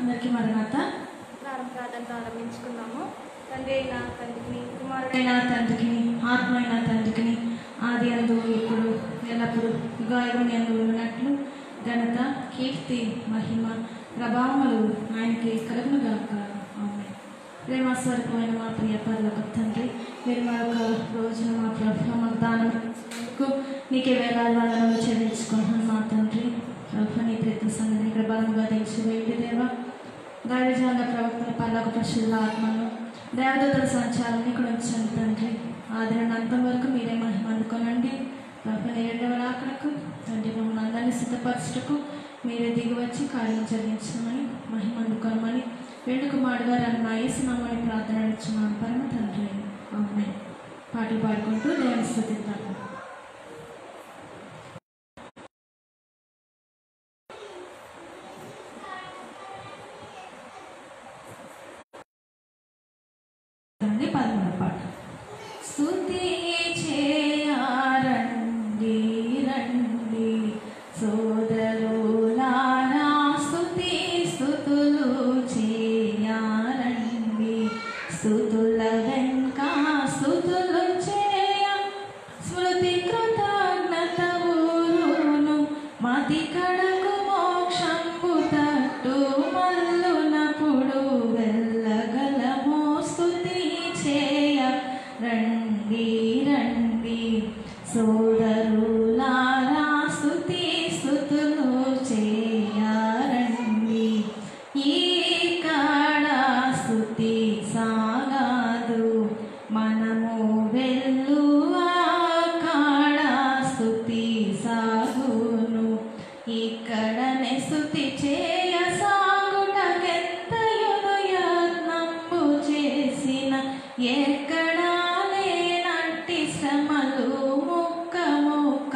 అందరికీ మరణాత ప్రార్థన ప్రారంభించుకున్నాము. తండ్రి అయిన తండ్రికి, కుమారుడైన తండ్రికి, ఆత్మ అయిన తండ్రికి, ఆది అందు ఇప్పుడు ఎల్లప్పుడు యుగాయుగం యందు ఉన్నట్లు ఘనత, కీర్తి, మహిమ, ప్రభావములు ఆయనకి కలుగును గాక. ఆమేన్. ప్రేమ స్వరూపమైన మా ప్రియ పరలోక తండ్రి, మీరు మరొక రోజున మా ప్రభు మాకు దానం ఇచ్చినందుకు నీకే వేలాది వందనాలు చెల్లించుకుంటున్నాను మా తండ్రి. ప్రభు నీ ప్రతి సంగతిని ఇక్కడ బలంగా తెలిసి వేడి దేవ దైవజనుల ప్రవక్తల పర్లోక పరిశుద్ధుల ఆత్మను దేవదూతల సంచారాన్ని ఇక్కడ ఉంచండి తండ్రి. ఆదిన అంతం వరకు మీరే మహిమ అందుకోనండి. ప్రభు ఏడవ రాకడకు తండ్రి మమ్మల్ని అందరినీ సిద్ధపరచుటకు మీరే దిగి వచ్చి కార్యం జరిగించమని మహిమ అందుకోమని వేడుక మాడుగారు అన్న యేసునామని ప్రార్థన అడుగుచున్నాను పరమ తండ్రి. ఆమేన్. పాటలు పాడుకుంటూ దేవుని స్తుతిద్దాము. పదమూడవ పాట. స్తుతి చేయారండి రండి సోదరులారా, స్తుతి స్తుతులు చేయారండి, స్తుతుల వెంక స్తుతులు చేయ స్మృతి కృతజ్ఞత ఊరును మతి కడకు మోక్షంబు తట్టు మల్లునప్పుడు వెళ్ళగలమో స్తుతి చేయ రండి రండి సోదరులారా, స్తుతి స్తుతులు చేయారండి. ఇక్కడ స్తుతి సాగదు మనము వెళ్ళు అక్కడ స్తుతి సాగును, ఇక్కడనే స్తుతి చేయ సాగుటకెంతయును యత్నంబు చేసిన ఎక్కడా లేనట్టి శ్రమలు ముక్క ముక్క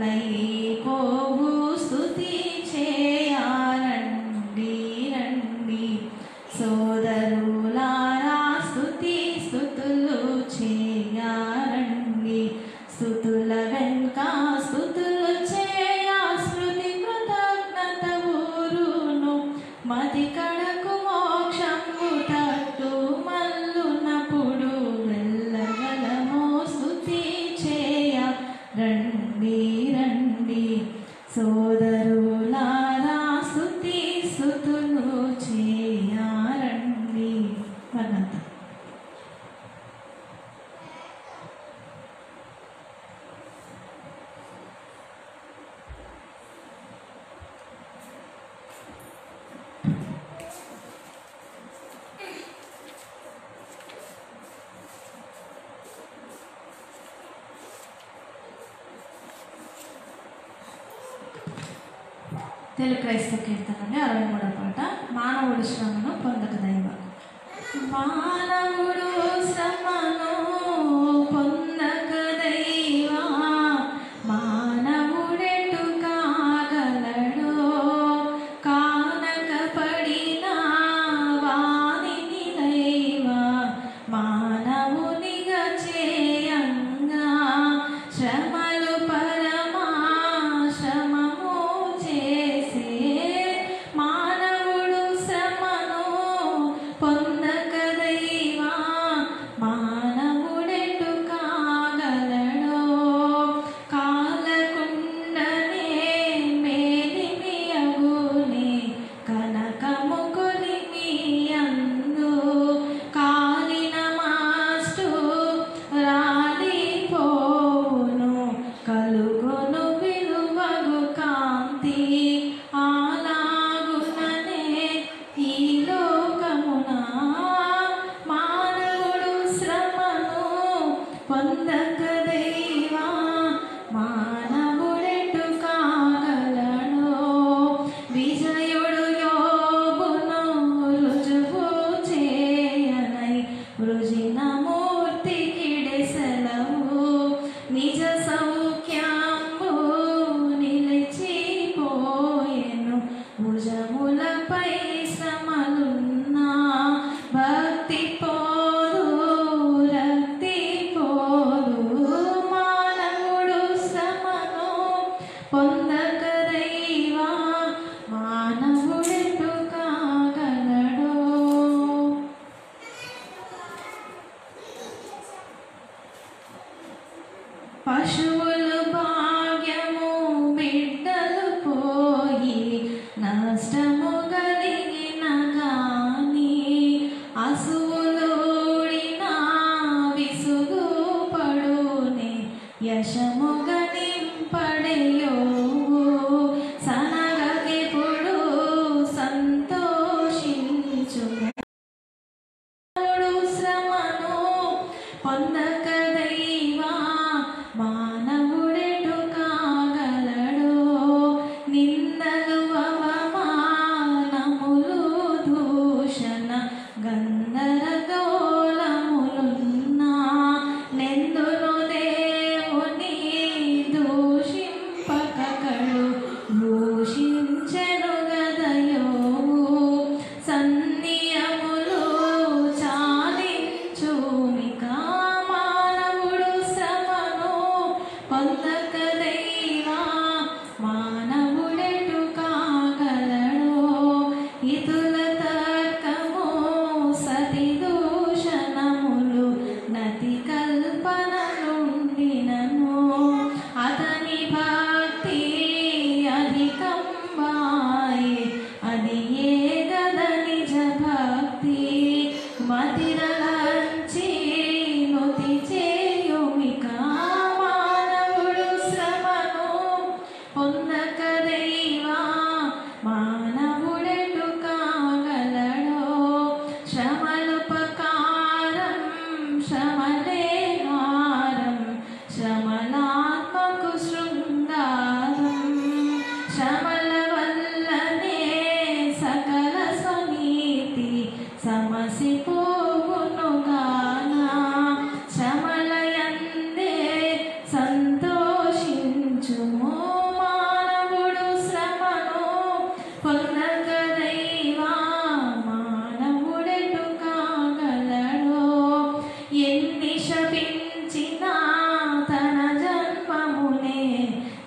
లైపోవు స్తుతి చేయారండి రండి సోదరులారా, స్తుతి స్తుతులు చేయారండి, స్తుతుల వెంక స్తుతులు చేయ స్మృతి కృతజ్ఞత ఊరును మతి కడకు మోక్షము తట్టు మల్లునప్పుడు వెళ్ళగలమో స్తుతి చేయ రండి రండి సోదరులారా, స్తుతి స్తుతులు చేయారండి. వర్ణత. తెలుగు క్రైస్తవ కీర్తనని 63వ పాట. మానవుడు శ్రమను పొందక దైవ. మానవుడు శ్రమను పొందక దైవా, మానవుడెటు కాగలడో, కానక పడిన వానిని దైవా మానవునిగా చేయంగా శ్రమలు పరమా శ్రమము చేసే. మానవుడు శ్రమను పొందక దైవా, మానవుడెటు కాగలడో, కాలకుండనే మేలిమియగునే కనకము కొలిమి అందు, కాలిన మాస్టు రాలిపోవును కలుగును విలువగు కాంతి, అలాగుననే ఈ లోకమున మానవుడు శ్రమను పొందక దైవా, మానవుడెటు కాగలడో. విజయుడు యోబును రుజువు చేయనై వృజిన మూర్తికిడే సెలవు, నిజ సౌఖ్యాంబు నిలిచిపోయెను భుజములపై శ్రమలున్నా, భక్తి పోదు రక్తి పోదు మానవుడు శ్రమను పశువులు భాగ్యము బిడ్డలు పోయి నష్టము కలిగిన గాని అసువులుడిన విసుగు పడునే యశము గనింపడయో సనగకెప్పుడు సంతోషించు శ్రమను పొందక దైవా మానవుడెటు కాగలడో నిందలు అవమానములు దూషణ గందరగోళములున్నా నెందును దేవుని దూషింపకడు దూషించెను గదయో సన్నియములు చాలించుమికా మానవుడు శ్రమను పొందక దైవా మానవుడెటు కాగలడో ఇతుల తర్కము సతి దూషణములు నతి కల్పన నుండినను అతని భక్తి అధికంబాయే అది ఏ గద నిజ భక్తి మతిరలంచి నుతి చేయుమికా మానవుడు శ్రమను పొందక దైవా మానవుడెటు కాగలడో శ్రమలుపకారం శ్రమలే హారం శ్రమలాత్మకు శృంగారం శ్రమల వల్లనే సకల స్వనీతి సమసిపోవును గానా శ్రమలయందే సంతోషించుము మానవుడు శ్రమను పొందక దైవా మానవుడెటు కాగలడో ఎన్ని శపించినా తన జన్మమునే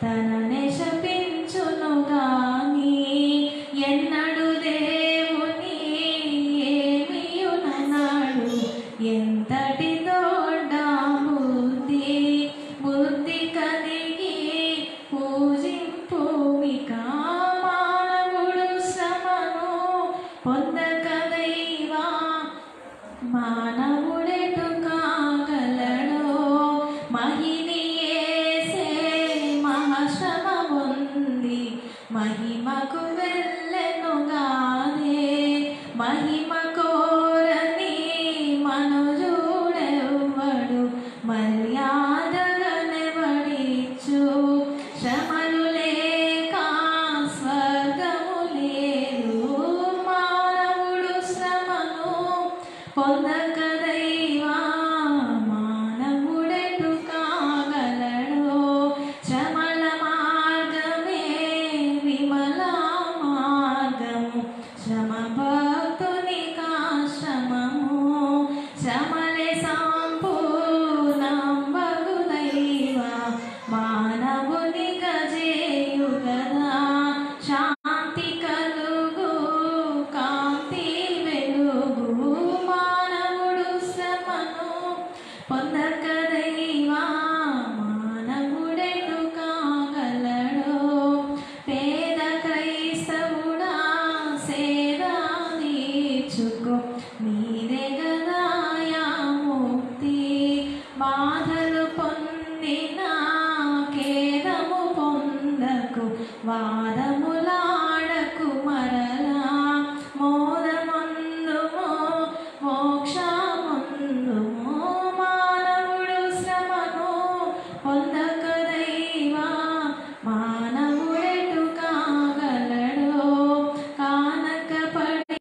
తననే శపించును గాని ఎన్నడు దేవుని ఏమియుననాడు ఎంతటి దొడ్డ బుద్ధి బుద్ధి కలిగి పూజింపుమికా మానవుడు శ్రమను పొందక దైవా మానవుడెటు కాగలడో మహిని యేసే మహాశ్రమ పొంది మహిమకు వెళ్ళెను గాదే మహిమ కోరని మనుజుడెవ్వడు మర్యాదగనెవడిచ్చు శ్రమలు లేక స్వర్గము లేదు మానవుడు శ్రమను పొందక దైవా మానవుడెటు కాగలడో శ్రమల మార్గమే విమల మార్గము శ్రమ భక్తునికాశ్రమము శ్రమలే సంపూర్ణంబగు దైవా మానవునిక చేయు గదా శాంతి కలుగు కాంతి వెలుగు మానవుడు శ్రమను పొందక దైవా మానవుడెటు కాగలడో పేద క్రైస్తవుడా సేదా తీర్చుకో నీదే గదాయా ముక్తి బాధలు పొందిన ఖేదము పొందకు వాదములాడకు మరలా మోదమందుమో మోక్షమందుమో మానవుడు శ్రమను పొందక దైవా మానవుడెటు కాగలడో కానకపడి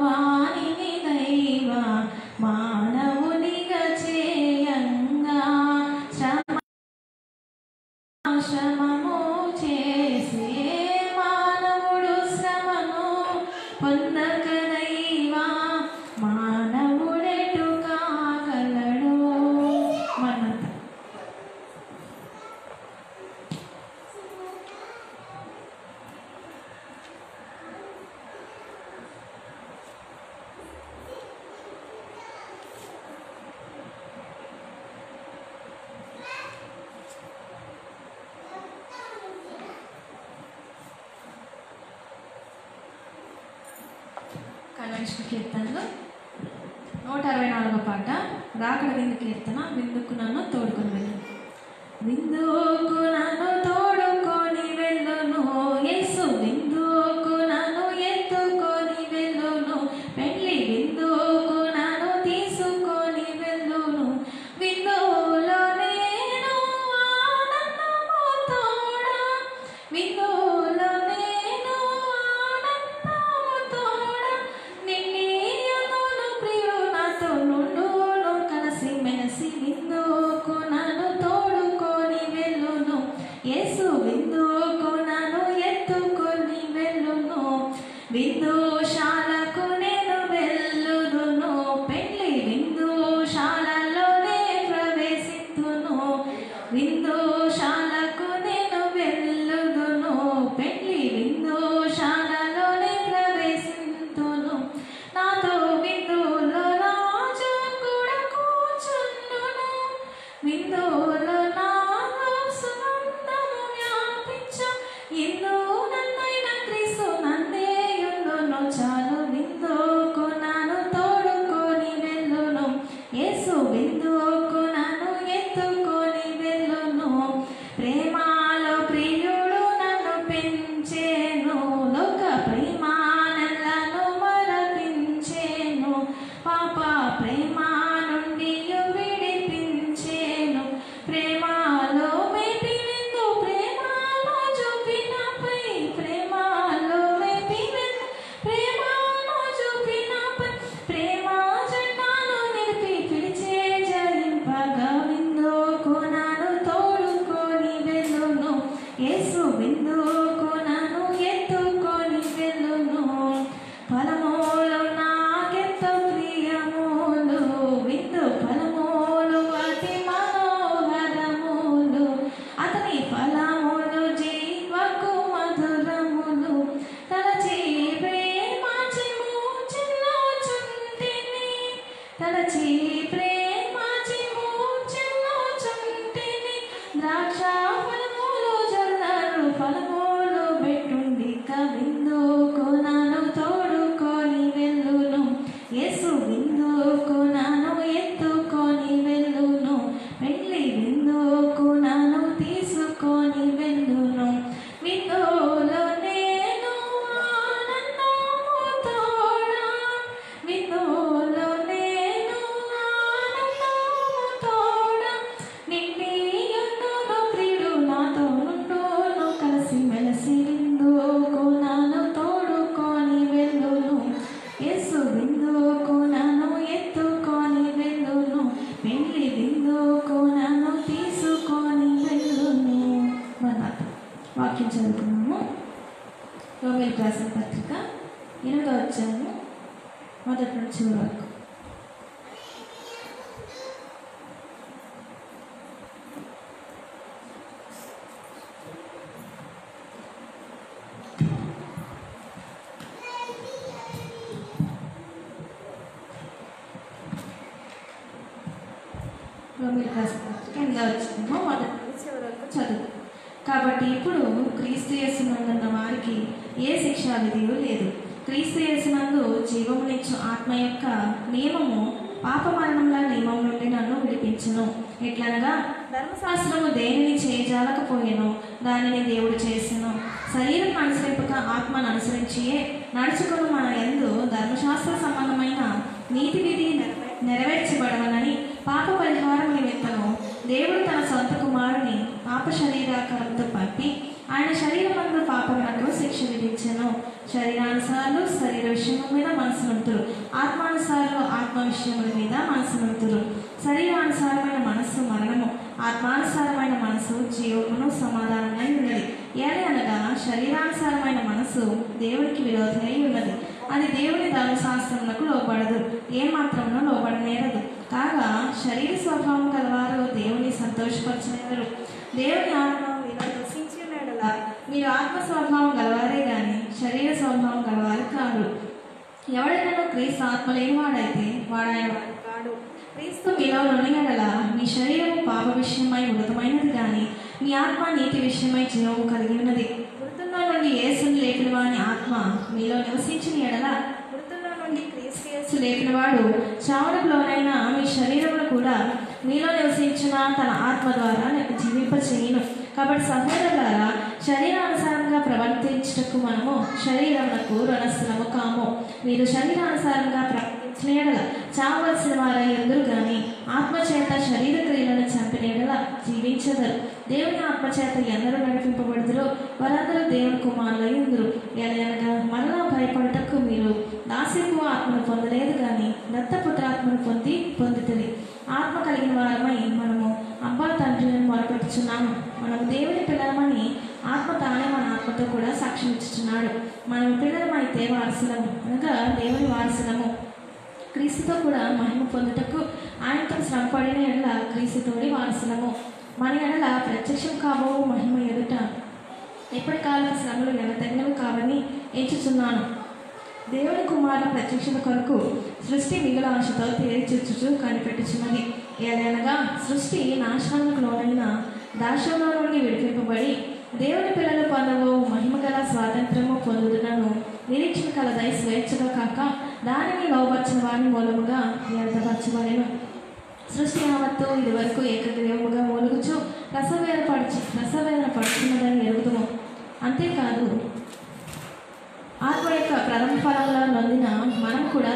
వాణిని దైవా మానవునిగా చేయంగా శ్రమము చేసే మానవుడు శ్రమను పొందక దైవా మానవుడెటు కాగలడో మనంత రామకృష్ణ కీర్తనలో 164వ పాట రాకడ విందు కీర్తన. విందుకు నన్ను తోడుకొని వెళ్ళను. విందుకు నన్ను తోడుకొని వెళ్ళును యేసు, విందుకు నన్ను ఎత్తుకొని వెళ్ళును, పెళ్లి విందుకు నన్ను తీసుకొని వెళ్ళును. విందులో నేను ఆనందము తోడా, విందులో నేను ఆనందము తోడా, నిన్నీయును ప్రియుడు నాతో నుండును, కలిసి మెలిసి విందుకు నన్ను తోడుకొని వెళ్ళును యేసు, విందుకు నన్ను ఎత్తుకొని వెళ్ళును. విందుశాలకు నేను వెళ్ళుదును, పెళ్లి విందుశాలలోనే ప్రవేశింతును. విందుశాలకు నేను వెళ్ళుదును, పెళ్లి విందుశాలలోనే ప్రవేశింతును. నాతో విందులో రాజు కూడా కూర్చుండును, విందులో నాలో సుగంధము వ్యాపించ, ఇందు నన్నైన క్రీస్తు నన్నేయుండును చాలు. విందుకు నన్ను తోడుకొని వెళ్ళును యేసు, విందుకు నన్ను ఎత్తుకొని వెళ్ళును. ప్రేమలో ప్రియుడు నన్ను పెంచేను, లోక ప్రేమానెల్లను మరపించేను, పాప ప్రేమ నుండి విడిపించేను. ప్రేమలో మేపి విందు ప్రేమలో చూపినపై, ప్రేమలో మేపి విందు ప్రేమలో చూపినపై, ప్రేమ జెండాను నిలిపి పిలిచే జయింపగా. విందుకు నన్ను తోడుకొని వెళ్ళును యేసు, విందుకు నన్ను ఎత్తుకొని వెళ్ళును. ఫలములు నాకెంతో ప్రియములు, విందు ఫలములు అతి మనోహరములు, అతని ఫలములు జీవకు మధురములు. తలచి ప్రేమాచి మూర్ఛిల్లుచుంటిని, తలచి ప్రేమాచి మూర్ఛిల్లుచుంటిని. ద్రాక్ష ఫలములు జల్లరు ఫలములు బెట్టుండిక, విందుకు నన్ను తోడుకొని వెళ్ళును యేసు, విందుకు నన్ను ఎత్తుకొని వెళ్ళును, పెళ్లి విందుకు నన్ను తీసుకొని వెళ్ళును. విందులో నేను ఆనందము తోడా, విందులో నేను ఆనందము తోడా, నిన్నీయుండును ప్రియుడు నాతో నుండును, కలిసి మెలిసి విందుకు నన్ను తోడుకొని వెళ్ళును యేసు, విందుకు నన్ను ఎత్తుకొని వెళ్ళును, పెళ్లి విందుకు నన్ను తీసుకొని వెళ్ళును. మరొక వాక్యం చదువుకున్నాము. రోమీయులకు రాసిన పత్రిక 8వ అధ్యాయము 1 నుంచి 2 వరకు. రోమీయులకు రాసిన పత్రిక 8వ అధ్యాయము 1 నుంచి 2 వరకు చదువు. కాబట్టి ఇప్పుడు క్రీస్తు యేసునందున్న వారికి ఏ శిక్షా విధియు లేదు. క్రీస్తు యేసునందు జీవమునిచ్చు ఆత్మ యొక్క నియమము పాప మరణముల నియమం నుండి నన్ను విడిపించును. ఎట్లనగా ధర్మశాస్త్రము దేనిని చేయజాలకపోయెనో దానిని దేవుడు చేసెను. శరీరం అనుసరింపక ఆత్మను అనుసరించియే నడుచుకుని మన యందు ధర్మశాస్త్ర సంబంధమైన నీతి విధి నెరవేర్చబడవనని పాప పరిహారం నిమిత్తము దేవుడు తన సొంత కుమారుని పాప శరీరాకారంతో పంపి ఆయన శరీరమందు పాపములకు శిక్ష విధించెను. శరీరానుసారులు శరీర విషయముల మీద మనసునుంతురు, ఆత్మానుసారులు ఆత్మ విషయముల మీద మనసునుంతురు. శరీరానుసారమైన మనస్సు మరణము, ఆత్మానుసారమైన మనసు జీవమును సమాధానమై ఉన్నది. ఏది అనగా శరీరానుసారమైన మనసు దేవునికి విరోధమై ఉన్నది, అది దేవుని ధర్మశాస్త్రములకు లోబడదు, ఏమాత్రమును లోబడనేరదు. కాగా శరీర స్వభావం కలవారు దేవుని సంతోషపరచనేరు. దేవుని ఆత్మ మీలో దర్శించినలా మీరు ఆత్మ స్వభావం గలవారే గాని శరీర స్వభావం గలవారు కాదు. ఎవడైనా క్రీస్తు ఆత్మ లేనివాడైతే వాడాయన వాడు కాడు. క్రీస్తు మీలో నుండినలా మీ శరీరము పాప విషయమై మృతమైనది కానీ మీ ఆత్మ నీతి విషయమై జీవము కలిగి ఉన్నది. మృతుల్లో నుండి యేసుని లేపిన వాని ఆత్మ మీలో నివసించిన ఎడల మృతుల్లో నుండి లేపినవాడు చావునకు లోనైన మీ శరీరమును కూడా మీలో నివసించిన తన ఆత్మ ద్వారా జీవింపచేయును. కాబట్టి సహోదరులారా, శరీరానుసారంగా ప్రవర్తించుటకు మనము శరీరమునకు రుణస్థులము కాము. మీరు శరీరానుసారంగా ప్రవర్తించిన యెడల చావవలసిన వారై ఎందురు గాని ఆత్మచేత శరీర క్రియలను చంపిన యెడల జీవించెదరు. దేవుని ఆత్మచేత ఎందరూ నడిపింపబడుదురో వారందరూ దేవుని కుమారులై ఉందురు. ఎలాగనగా మరలా భయపడుటకు మీరు దాస్యపు ఆత్మను పొందలేదు కానీ దత్తపుత్రాత్మను పొందుతుంది. ఆత్మ కలిగిన వారమై మనము అబ్బా తండ్రిని మొరపెట్టుచున్నాము. మనము దేవుని పిల్లలమని ఆత్మ తానే మన ఆత్మతో కూడా సాక్ష్యం ఇచ్చుచున్నాడు. మనం పిల్లలమైతే వారసులము, అనగా దేవుని వారసులము. క్రీస్తుతో కూడా మహిమ పొందుటకు ఆయనతో శ్రమపడిన ఎడల క్రీస్తుతోడి వారసులము. మన ఎడల ప్రత్యక్షం కాబో మహిమ ఎదుట ఎప్పటికాలం శ్రమలు ఎనతగినవి కావని ఎంచుచున్నాను. దేవుని కుమారుల ప్రత్యక్షత కొరకు సృష్టి మిగుల ఆశతో తేరిచూచుచు కనిపెట్టుచున్నది. ఏదైనగా సృష్టి నాశనానికి లోనైన దాస్యంలో నుండి విడిపింపబడి దేవుని పిల్లలు పొందవు మహిమగల స్వాతంత్రము పొందుదునను నిరీక్షణ కలదై స్వేచ్ఛగా కాక దానిని లోపరిచిన వారి మూలముగా వ్యర్థపరచబడెను. సృష్టి యావత్తు ఇది వరకు ఏకగ్రీవముగా మూలుగుచు రసవేదన పడుచున్నదని ఎరుగుదుము. అంతేకాదు, ఆత్మ యొక్క ప్రథమ ఫలాలను నొందిన మనం కూడా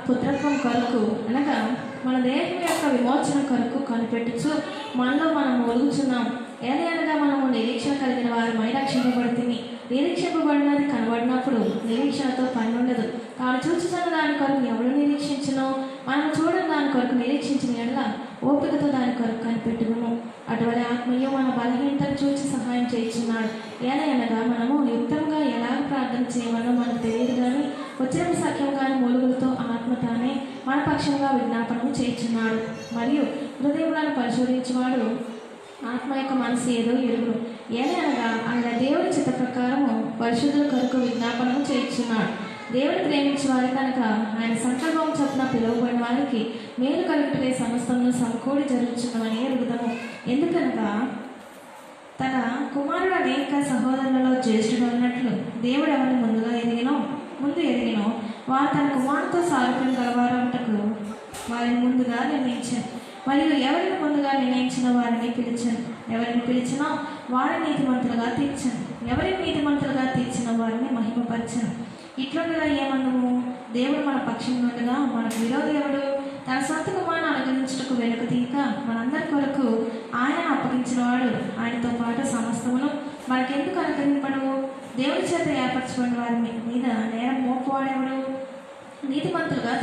పుత్రత్వం కొరకు, అనగా మన దేహం యొక్క విమోచన కొరకు కనిపెట్టుచు మనలో మనం మూలుగుచున్నాం. ఏదైనా మనము నిరీక్షణ కలిగిన వారమై రక్షింపబడుతుంది. నిరీక్షింపబడినది కనబడినప్పుడు నిరీక్షణతో పని ఉండదు. తాను చూచుతున్న దాని కొరకు ఎవడు నిరీక్షించునో మనం చూడని దాని కొరకు నిరీక్షించిన ఎడల ఓపికతో దాని కొరకు కనిపెట్టుకును. అటువంటి ఆత్మీయ మన బలహీనతను చూచి సహాయం చేయించున్నాడు. ఏదైనా మనము యుక్తంగా ఎలాగ ప్రార్థన చేయమనో మనకు తెలియదు కానీ వచ్చిన సఖ్యంగానే మూలుగులతో ఆత్మ తానే మన పక్షంగా విజ్ఞాపనము చేయించున్నాడు. మరియు హృదయములను పరిశోధించేవాడు ఆత్మ యొక్క మనసు ఏదో ఎరుగును. ఏదైనా ఆయన దేవుని చిత్త ప్రకారము పరిశుద్ధుల కొరకు విజ్ఞాపనము చేయించున్నాడు. దేవుని ప్రేమించే వారి కనుక ఆయన సంకల్పం చొప్పున పిలువబడిన వారికి మేలు కలుగుటే సమస్తమును సమకూడి జరుగుతున్నవని ఎరుగుదాము. ఎందుకనగా తన కుమారుడు అనేక సహోదరులలో జ్యేష్ఠుడు అన్నట్లు దేవుడు ఎవరిని ముందు ఎరిగినో వారు తన కుమారుతో సారూప్యం గలవారంటకు వారిని ముందుగా నిర్ణయించారు. మరియు ఎవరిని ముందుగా నిర్ణయించిన వారిని పిలిచాను. ఎవరిని పిలిచినా వారిని నీతిమంతులుగా తీర్చాను. ఎవరిని నీతిమంతులుగా తీర్చిన వారిని మహిమపరిచాను. ఇట్లుండగా ఏమన్నాము? దేవుడు మన పక్షం ఉండగా మనకు విరోధి ఎవడు? తన సొంత కుమారుని అనుగ్రహించుటకు వెనుక తీయక మనందరి కొరకు ఆయన అప్పగించిన వాడు ఆయనతో పాటు సమస్తమును మనకెందుకు అనుగ్రహింపడు? దేవుడి చేత ఏర్పరచబడిన వారి మీద నేరం మోపవాడెవడు? నీతిమంతులుగా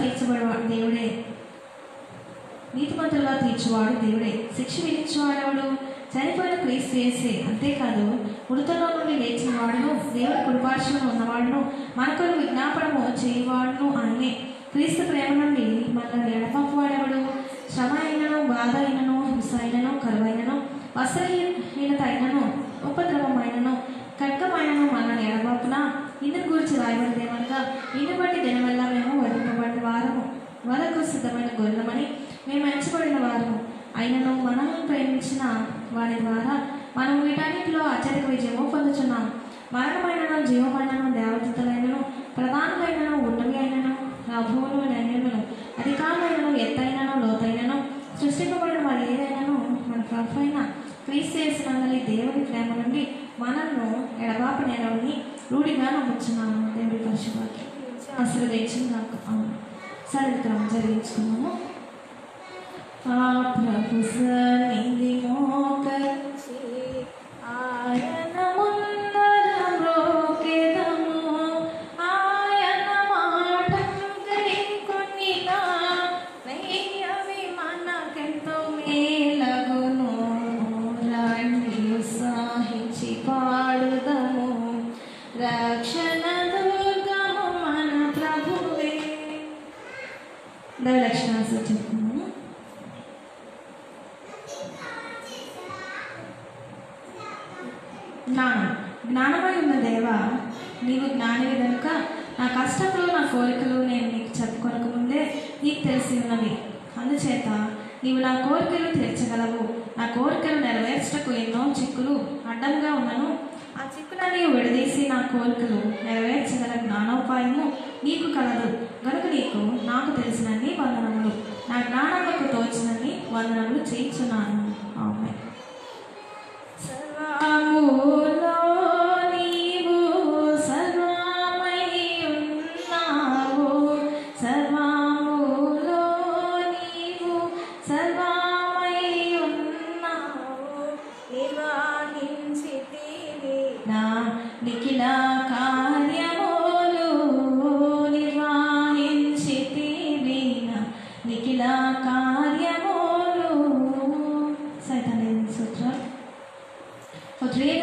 తీర్చువాడు దేవుడే. శిక్ష విధించేవాడెవడు? చనిపోయిన క్రీస్తు యేసే. అంతేకాదు, మృతుల్లో నుండి లేచిన వాడును దేవుడి కుడిపార్శ్వమున ఉన్నవాడును మన కొరకు విజ్ఞాపనము చేయవాడును ఆయనే. క్రీస్తు ప్రేమ నుండి మనల్ని ఎడపంపువాడెవడు? శ్రమ అయినను, బాధ అయినను, హింస అయినను, కరువైనను, వస్త్రహీనత అయినను, ఉపద్రవమైనను, ఖడ్గమైనను మనల్ని ఎడబాపున ఇందును గురించి రాయబడిదేమనగా ఇందు బట్టి దినవల్ల మేము వధింపబడిన వారము, వరకు సిద్ధమైన గొర్రెలమని మేము ఎంచబడిన వారము అయినను మనల్ని ప్రేమించిన వారి ద్వారా మనం వీటన్నిటిలో అత్యధిక విజయము పొందుచున్నాము. మరణమైనను, జీవమైనను, దేవదూతలైనను, ప్రధానమైనను, ఉన్నవి అయినను, ప్రభువులైనను, అధికారులైనను, ఎత్తైనను, లోతైనను, సృష్టింపబడిన వారు ఏదైనాను మన ప్రభు అయిన క్రీస్తు యేసునందలి దేవుని ప్రేమ నుండి మనల్ని ఎడబాపు నేలని రూఢిగా నమ్ముచున్నాను. దేవుడి పరిశుభాకి ఆశీర్వదించింది నాకు. సరే, క్రమం జరిగించుకున్నాము. ప్రభు సన్నిధి మోకరించి ఆయన ముందర మ్రోకెదము, ఆయన మాటను గైకొనినా అవి మనకెంతో మేలగును. రండి ఉత్సాహించి పాడుదము, రక్షణ దుర్గము మన ప్రభువే. దైవలక్షణాలు చెప్తున్నాము. జ్ఞానమై ఉన్న దేవా, నీవు జ్ఞానివి కనుక నా కష్టములు, నా కోరికలు నేను నీకు చెప్పుకొనక ముందే నీకు తెలిసి ఉన్నవి. అందుచేత నీవు నా కోరికలు తీర్చగలవు. నా కోరికలు నెరవేర్చటకు ఎన్నో చిక్కులు అడ్డంగా ఉన్నను. ఆ చిక్కులను విడదీసి నా కోరికలు నెరవేర్చగల జ్ఞానోపాయము నీకు కలదు. గనుక నీకు నాకు తెలిసినన్ని వందనములు, నా జ్ఞానములకు తోచినన్ని వందనములు చేయించున్నాను. ఆమె సర్వములో నీవు సర్వమై ఉన్నావు, సర్వములో నీవు సర్వమై ఉన్నావు, నిర్వహించితివి నా నిఖిల కార్యములు, నిర్వహించితివి నా నిఖిల కార్యములు. సైతాన్ని సూత్రాలు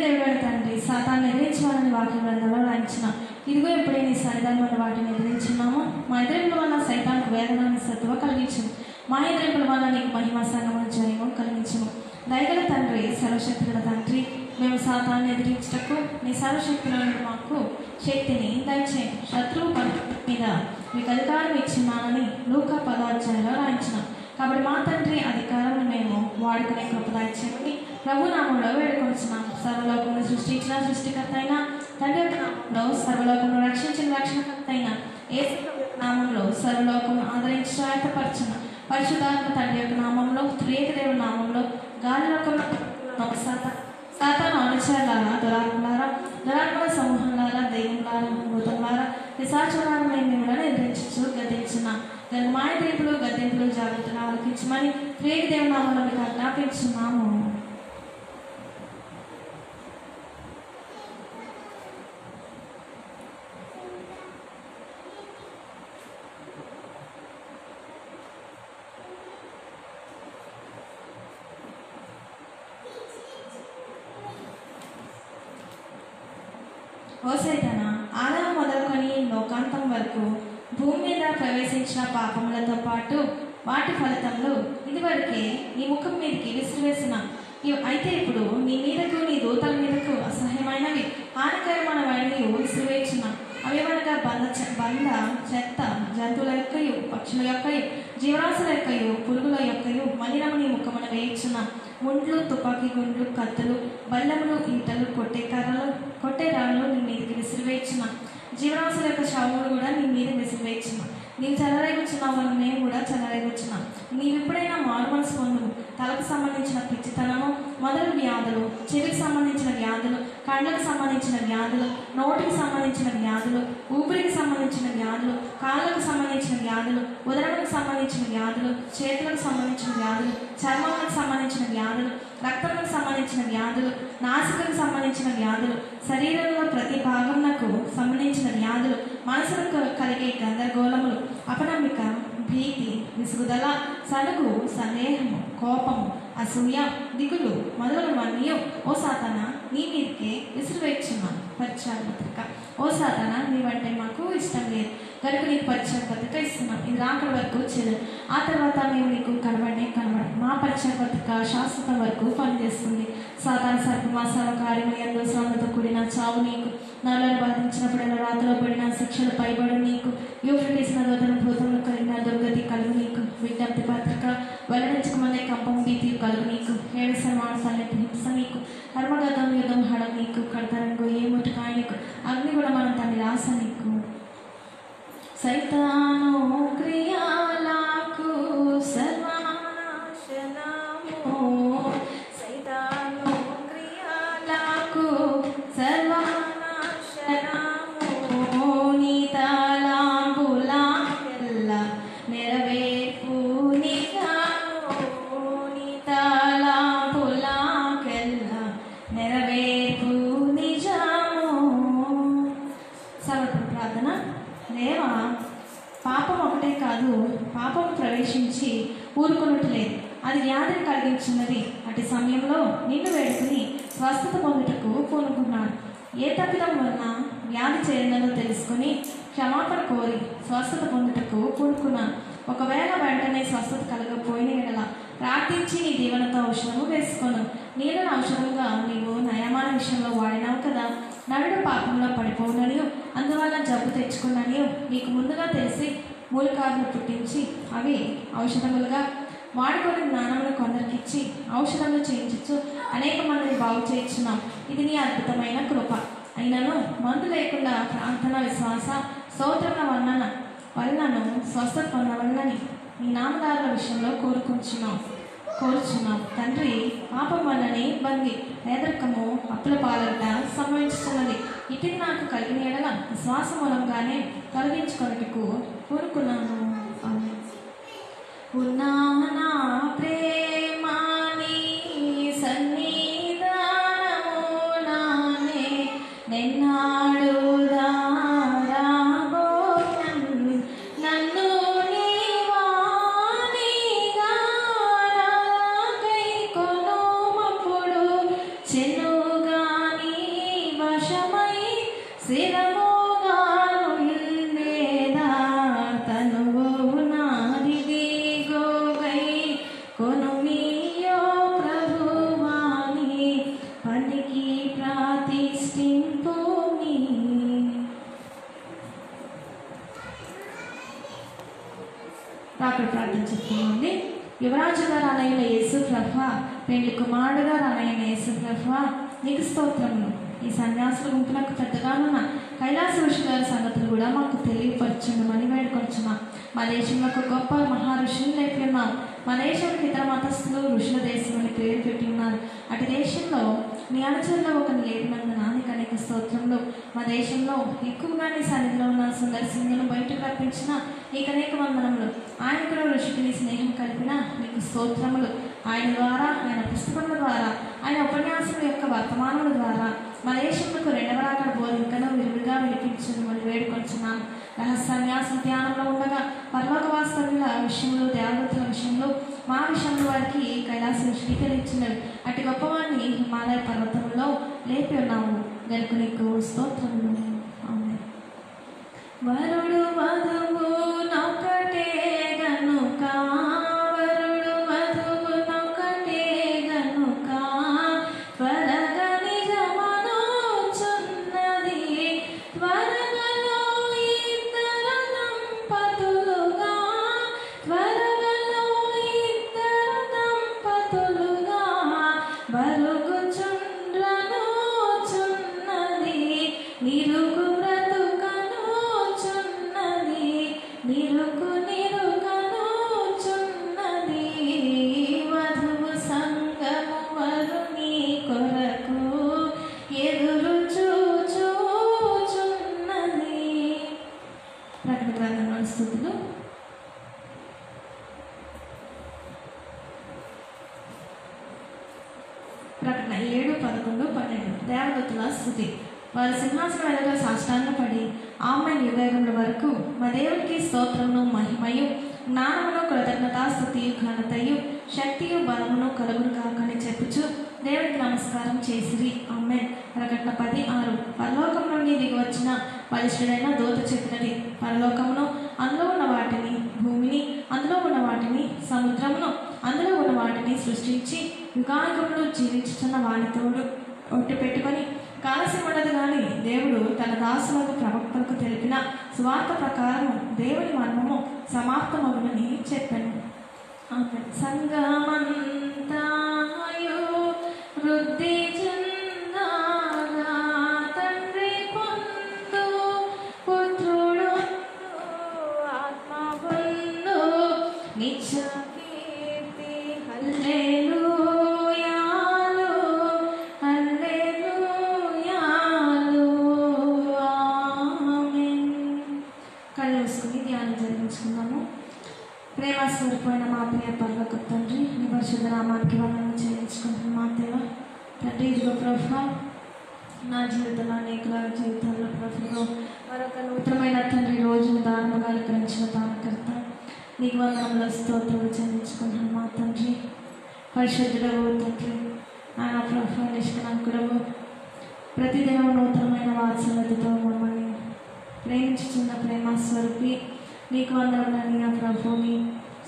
దేవుడు తండ్రి సాతాన్ని ఎదిరించాలని వాక్య గ్రంథంలో రాయించిన ఇదిగో ఎప్పుడే నీ సన్నిధానంలో వాటిని ఎదిరించున్నాము. మా ఎదురింపుల వల్ల సైతానికి వేదనాన్ని సత్తువ కలిగించము, మా ఎదురింపుల వల్ల నీకు మహిమ సంగమం జయము కలిగించము. దయగల తండ్రి, సర్వశక్తుల తండ్రి, మేము సాతాన్ని ఎదిరించుటకు నీ సర్వశక్తులను మాకు శక్తిని దయచేయండి. శత్రువు మీద మీకు అధికారం ఇచ్చినానని లూకా 10 రాయించిన కాబట్టి మా తండ్రి అధికారం మేము వాడుకునే కృప దయచేయండి. ప్రభు నామంలో వేడుకొంటున్నాము. సర్వలోకమును సృష్టించిన సృష్టికర్త అయిన తండ్రి యొక్క నామంలో, సర్వలోకమును రక్షించిన రక్షణకర్త అయిన యేసు నామంలో, సర్వలోకమును ఆదరించి ఆయత్తపరచిన పరిశుద్ధాత్మ తండ్రి యొక్క నామంలో, త్రియేక దేవుని నామంలో, గాలిలోకంలో సాతాను అనుచరులారా, దురాత్మల సమూహంలారా, దెయ్యములారా, భూతములారా, పిశాచులారా మిమ్మల్ని ఎదిరించు గద్దించిన మాయదీపులు గద్దెంపులు జాగ్రత్తలు ఆలోచించమని త్రియేక దేవుని నామంలో మీకు ఆజ్ఞాపించున్నాము. ఓ సైతానా, ఆదాము మొదలుకొని లోకాంతం వరకు భూమి మీద ప్రవేశించిన పాపములతో పాటు వాటి ఫలితంలో ఇదివరకే నీ ముఖం మీదకి విసిరివేసిన అయితే ఇప్పుడు నీ మీదకు నీ దూతల మీదకు అసహ్యమైనవి హానికరమైన వాడిని విసిరివేసిన అవేమనగా బంద చెత్త జంతువుల యొక్కయు, పక్షుల యొక్కయు, జీవరాశుల యొక్కయు, పురుగుల యొక్కయు మలినము నీ ముఖమున వేయించిన ముండ్లు, తుపాకీ గుండ్లు, కత్తులు, బల్లములు, ఈటలు, కొట్టే రాళ్ళు నీ మీదకి విసిరివేయించిన జీవరాశుల యొక్క శవములు కూడా నీ మీద విసిరివేయించిన నీవు చెలరేగుచున్నావు, మేము కూడా చెలరేగుచున్నాం. నీవు ఎప్పుడైనా మారు మనసు పొందుము. తలకు సంబంధించిన పిచ్చితనము మొదలు వ్యాధులు, చెవికి సంబంధించిన వ్యాధులు, కళ్ళకు సంబంధించిన వ్యాధులు, నోటికి సంబంధించిన వ్యాధులు, ఊపిరికి సంబంధించిన వ్యాధులు, కాళ్ళకు సంబంధించిన వ్యాధులు, ఉదరములకు సంబంధించిన వ్యాధులు, చేతులకు సంబంధించిన వ్యాధులు, చర్మాలకు సంబంధించిన వ్యాధులు, రక్తములకు సంబంధించిన వ్యాధులు, నాసికకు సంబంధించిన వ్యాధులు, శరీరంలో ప్రతి భాగమునకు సంబంధించిన వ్యాధులు, మనసులకు కలిగే గందరగోళములు, అపనమ్మిక, భీతి, విసుగుదల, సలుగు, సందేహము, కోపము, అసూయ, దిగులు మొదలైనవన్నీ ఓ సాతానా నీ మీదకే విసిరివేస్తున్నాను. పరిచయ పత్రిక. ఓ సాతానా, నీవంటే మాకు ఇష్టం లేదు కనుక నీకు పరిచయ పత్రిక ఇస్తున్నాం. ఇది రాకడ వరకు చేయలేదు. ఆ తర్వాత మేము నీకు కనబడి మా పరిచయ పత్రిక శాశ్వతం వరకు పనిచేస్తుంది. సాతాన సర్పమాసాల కార్యములు ఎంతో శ్రమతో కూడిన చావు నీకు, నల్లని బాధించినప్పుడల్లా రాతలో పడిన శిక్షలు పైబడి నీకు, యూఫ్రటీస్ నదుల భూతంలో కలిగిన దుర్గతి కలుగు నీకు, విజ్ఞప్తి పత్రిక వెల్లడించకమందే కంపం భీతి కలుగు నీకు, 7 సన్మానాలు హింస నీకు, కర్మగతం యుద్ధం హడం నీకు, కడతరంగు ఏ ముట్టుకాయ నీకు, అగ్ని కూడా మన తండ్రి రాస నీకు. సైతాను క్రియాలకు సర్వనాశనము, సైతాను క్రియాలకు సర్వనాశనము, నీ తలంపులకెల్లా నెరవేర్పు నిజము, నీ తలంపులకెల్లా నెరవేర్పు నిజము. సర్వత్ర ప్రార్థన. దేవా, పాపం ఒకటే కాదు, పాపం ప్రవేశించి ఊరుకొనట్లేదు, అది వ్యాధిని కలిగించినది. అటు సమయంలో నిన్ను వేడుకుని స్వస్థత పొందుటకు పూనుకున్నాను. ఏ తప్పిదం వలన వ్యాధి చేరిందో తెలుసుకొని క్షమాపణ కోరి స్వస్థత పొందుటకు పూనుకున్నాను. ఒకవేళ వెంటనే స్వస్థత కలగకపోయిన ఎడల ప్రార్థించి నీ దీవెనతో ఔషధము వేసుకోను. నేను ఔషధంగా నీవు నయమాన విషయంలో వాడినావు కదా. నరుడు పాపంలో పడిపోనని, అందువల్ల జబ్బు తెచ్చుకున్నని నీకు ముందుగా తెలిసి మూలికాలను పుట్టించి అవి ఔషధములుగా వాడుకొని జ్ఞానమును కొందరికిచ్చి ఔషధములు చేయించు అనేక మందిని బాగు చేయించున్నాం. ఇది నీ అద్భుతమైన కృప. అయినను మందు లేకుండా ప్రార్థన, విశ్వాస, స్తోత్రముల వర్ణన వలనను స్వస్థత పొందవలనని మీ నామదారుల విషయంలో కోరుచున్నాం తండ్రి. పాపం వలనని ఇబ్బంది, పేదరికము, అప్పుల పాలట సంభవించుతున్నది. ఇటు నాకు కలిగిన ఎడల విశ్వాస మూలంగానే తొలగించుకొనుటకు కోరుకున్నాను. నా ప్రేమాని సన్నిధానము నానే నిన్నాడు ప్రార్థించుకోండి. యువరాజు గారు అనైన యేసు ప్రభువా, పెళ్లి కుమారుడు గారు అనైన యేసు ప్రభువా, నీకు స్తోత్రములు. ఈ సన్యాసుల గుంపులకు పెద్దగానున్న కైలాస ఋషి గారి సంగతులు కూడా మాకు తెలియపరచుండమని వేడుకొచ్చున్నాం. మా దేశంలో ఒక గొప్ప మహా ఋషులు లేపి ఉన్నాం. మా దేశానికి ఇతర మతస్థులు ఋషుల దేశం అని పేరు పెట్టి ఉన్నారు. అటు దేశంలో నీ అనుచరులో ఒకరిని లేపినందున నీకు అనేక స్తోత్రములు. మా దేశంలో ఎక్కువగా నీ సన్నిధిలో ఉన్న సుందర సింగును బయటకు రప్పించిన నీకు అనేక వందనములు. ఆయన కూడా ఋషికి నీ స్నేహం కలిపిన నీకు స్తోత్రములు. ఆయన ద్వారా, ఆయన పుస్తకముల ద్వారా, ఆయన ఉపన్యాసముల యొక్క వర్తమానముల ద్వారా మా దేశంలో రెండవ రాకడ బోధింకను విరివిగా వినిపించను మళ్ళీ వేడుకొంచున్నాను. రహస్యాన్యాసం ధ్యానంలో ఉండగా పరలోక వాస్తవ్యుల విషయంలో, దేవదూతల విషయంలో, మా విషయంలో వారికి కైలాస విశదీకరించినవి. అటు గొప్పవాడిని హిమాలయ పర్వతంలో లేపి ఉన్నాము. గనుక నీకు స్తోత్రములు. ఆమేన్. వరుడు వధువు నొకటే గనుక, వరుడు వధువు నొకటే గనుక, త్వరగా నిజమనుచున్నది. త్వరగలో ఇద్దరు దంపతులుగా, త్వరగలో ఇద్దరు దంపతులుగా బరుగుచుండ్రనుచున్నది. నిరుగు బ్రతుకనుచున్నది, నిరుగు నిరుగనుచున్నది. వధువు సంగము వరుని కొరకు ఎదురు చూచుచున్నది. ప్రకటన గ్రంథంలో స్తుతులు. ప్రకటన 7, 11, 12. దేవదూతల స్తుతి. వారి సింహాసనం ఎదుట సాష్టాంగపడి ఆమేన్ యుగయుగముల వరకు మా దేవునికి స్తోత్రమును, మహిమయు, జ్ఞానమును, కృతజ్ఞతాస్తుతియు, ఘనతయు, శక్తియు, బలమును కలుగును కాకని చెప్పుచు దేవునికి నమస్కారం చేసిరి. ఆమేన్. ప్రకటన 10:6. పరలోకం నుండి దిగి వచ్చిన బలిష్ఠుడైన దూత చెప్పినది, పరలోకమును, అందులో ఉన్న వాటిని, భూమిని, అందులో ఉన్న వాటిని, సముద్రమును, అందులో ఉన్న వాటిని సృష్టించి యుగాయుగములు జీవించుతున్న వానితోడు ఒట్టు పెట్టుకొని కాలసి ఉండదు కానీ దేవుడు తన దాసులకు ప్రవక్తలకు తెలిపిన సువార్త ప్రకారం దేవుని మర్మము సమాప్తమగునని చెప్పాను. సంగమంతాయు వృద్ధి చెందాగా తండ్రి పొందు, పుత్రుడు ఆత్మ పొందు, నిత్య కీర్తి. హల్లెలూయాలు, హల్లెలూయాలు. ఆమేన్. కళ్ళు మూసుకుని ధ్యానం జరిగించుకున్నాము. ప్రేమ స్వరూపమైన మా ప్రియ పరలోక తండ్రి, నీ పరిశుద్ధ నామానికి వందనాలు చెల్లించుకుంటున్నాం. మా దేవ తండ్రి, ఇదిగో ప్రభువా, నా జీవితంలో అనేకుల జీవితంలో ప్రభుత్వం మరొక నూతనమైన తండ్రి రోజును దారుణంగా అనుకరించిన దానకర్త నీకు వందనములు, స్తోత్రాలు చెల్లించుకుంటున్నాం. మా తండ్రి పరిశుద్ధుడవు తండ్రి, ఆయన ప్రభువా నిష్కలంకుడవు, ప్రతిదినం నూతనమైన వాత్సల్యతతో మమ్మల్ని ప్రేమించుచున్న ప్రేమ స్వరూపి నీకు వందనములని నా ప్రభువుని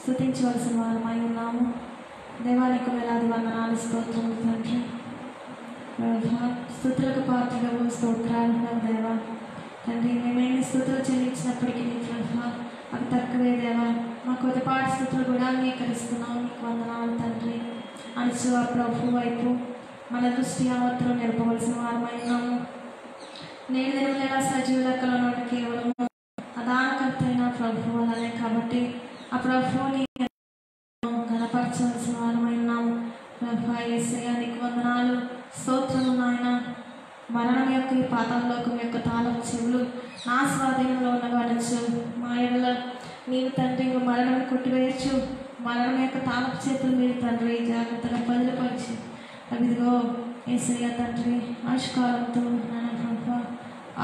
స్తుతించవలసిన వారమై ఉన్నాము. దేవానికి వేలాది వందనాలు, స్తోత్రము తండ్రి. ప్రభువా స్తుతులకు పాత్రుడవు, స్తోత్రాలు దేవా తండ్రి. మేమేమి స్తుతులు చెల్లించినప్పటికీ నీ ప్రభువా అవి తక్కువే దేవా. మా కొద్దిపాటి స్థుతులు కూడా అంగీకరిస్తున్నాం. నీకు వందనాలు తండ్రి. అనుసు ఆ ప్రభు వైపు మన దృష్టి యావత్తులో నిలపవలసిన వారమై ఉన్నాము. నేడు దినములేలా సజీవ లెక్కలో కేవలం అదానకర్త అయిన ప్రభు అలానే కాబట్టి ఆ ప్రభువుని కనపరచవలసిన వారమైనాము. ప్రభు యేసయ్య నీకు వందనాలు, స్తోత్రము నాయన. మరణం యొక్క ఈ పాతాళలోకం యొక్క తాళం చెవులు నా స్వాధీనంలో ఉండవనొచ్చు. మా ఎడల నీవు తండ్రి మరణం కొట్టివేయచ్చు. మరణం యొక్క తాళపు చేతులు మీరు తండ్రి జాగ్రత్తగా బదిలిపరిచి అదిగో యేసయ్య తండ్రి ఆశకాలంతో నాన్న ప్రభు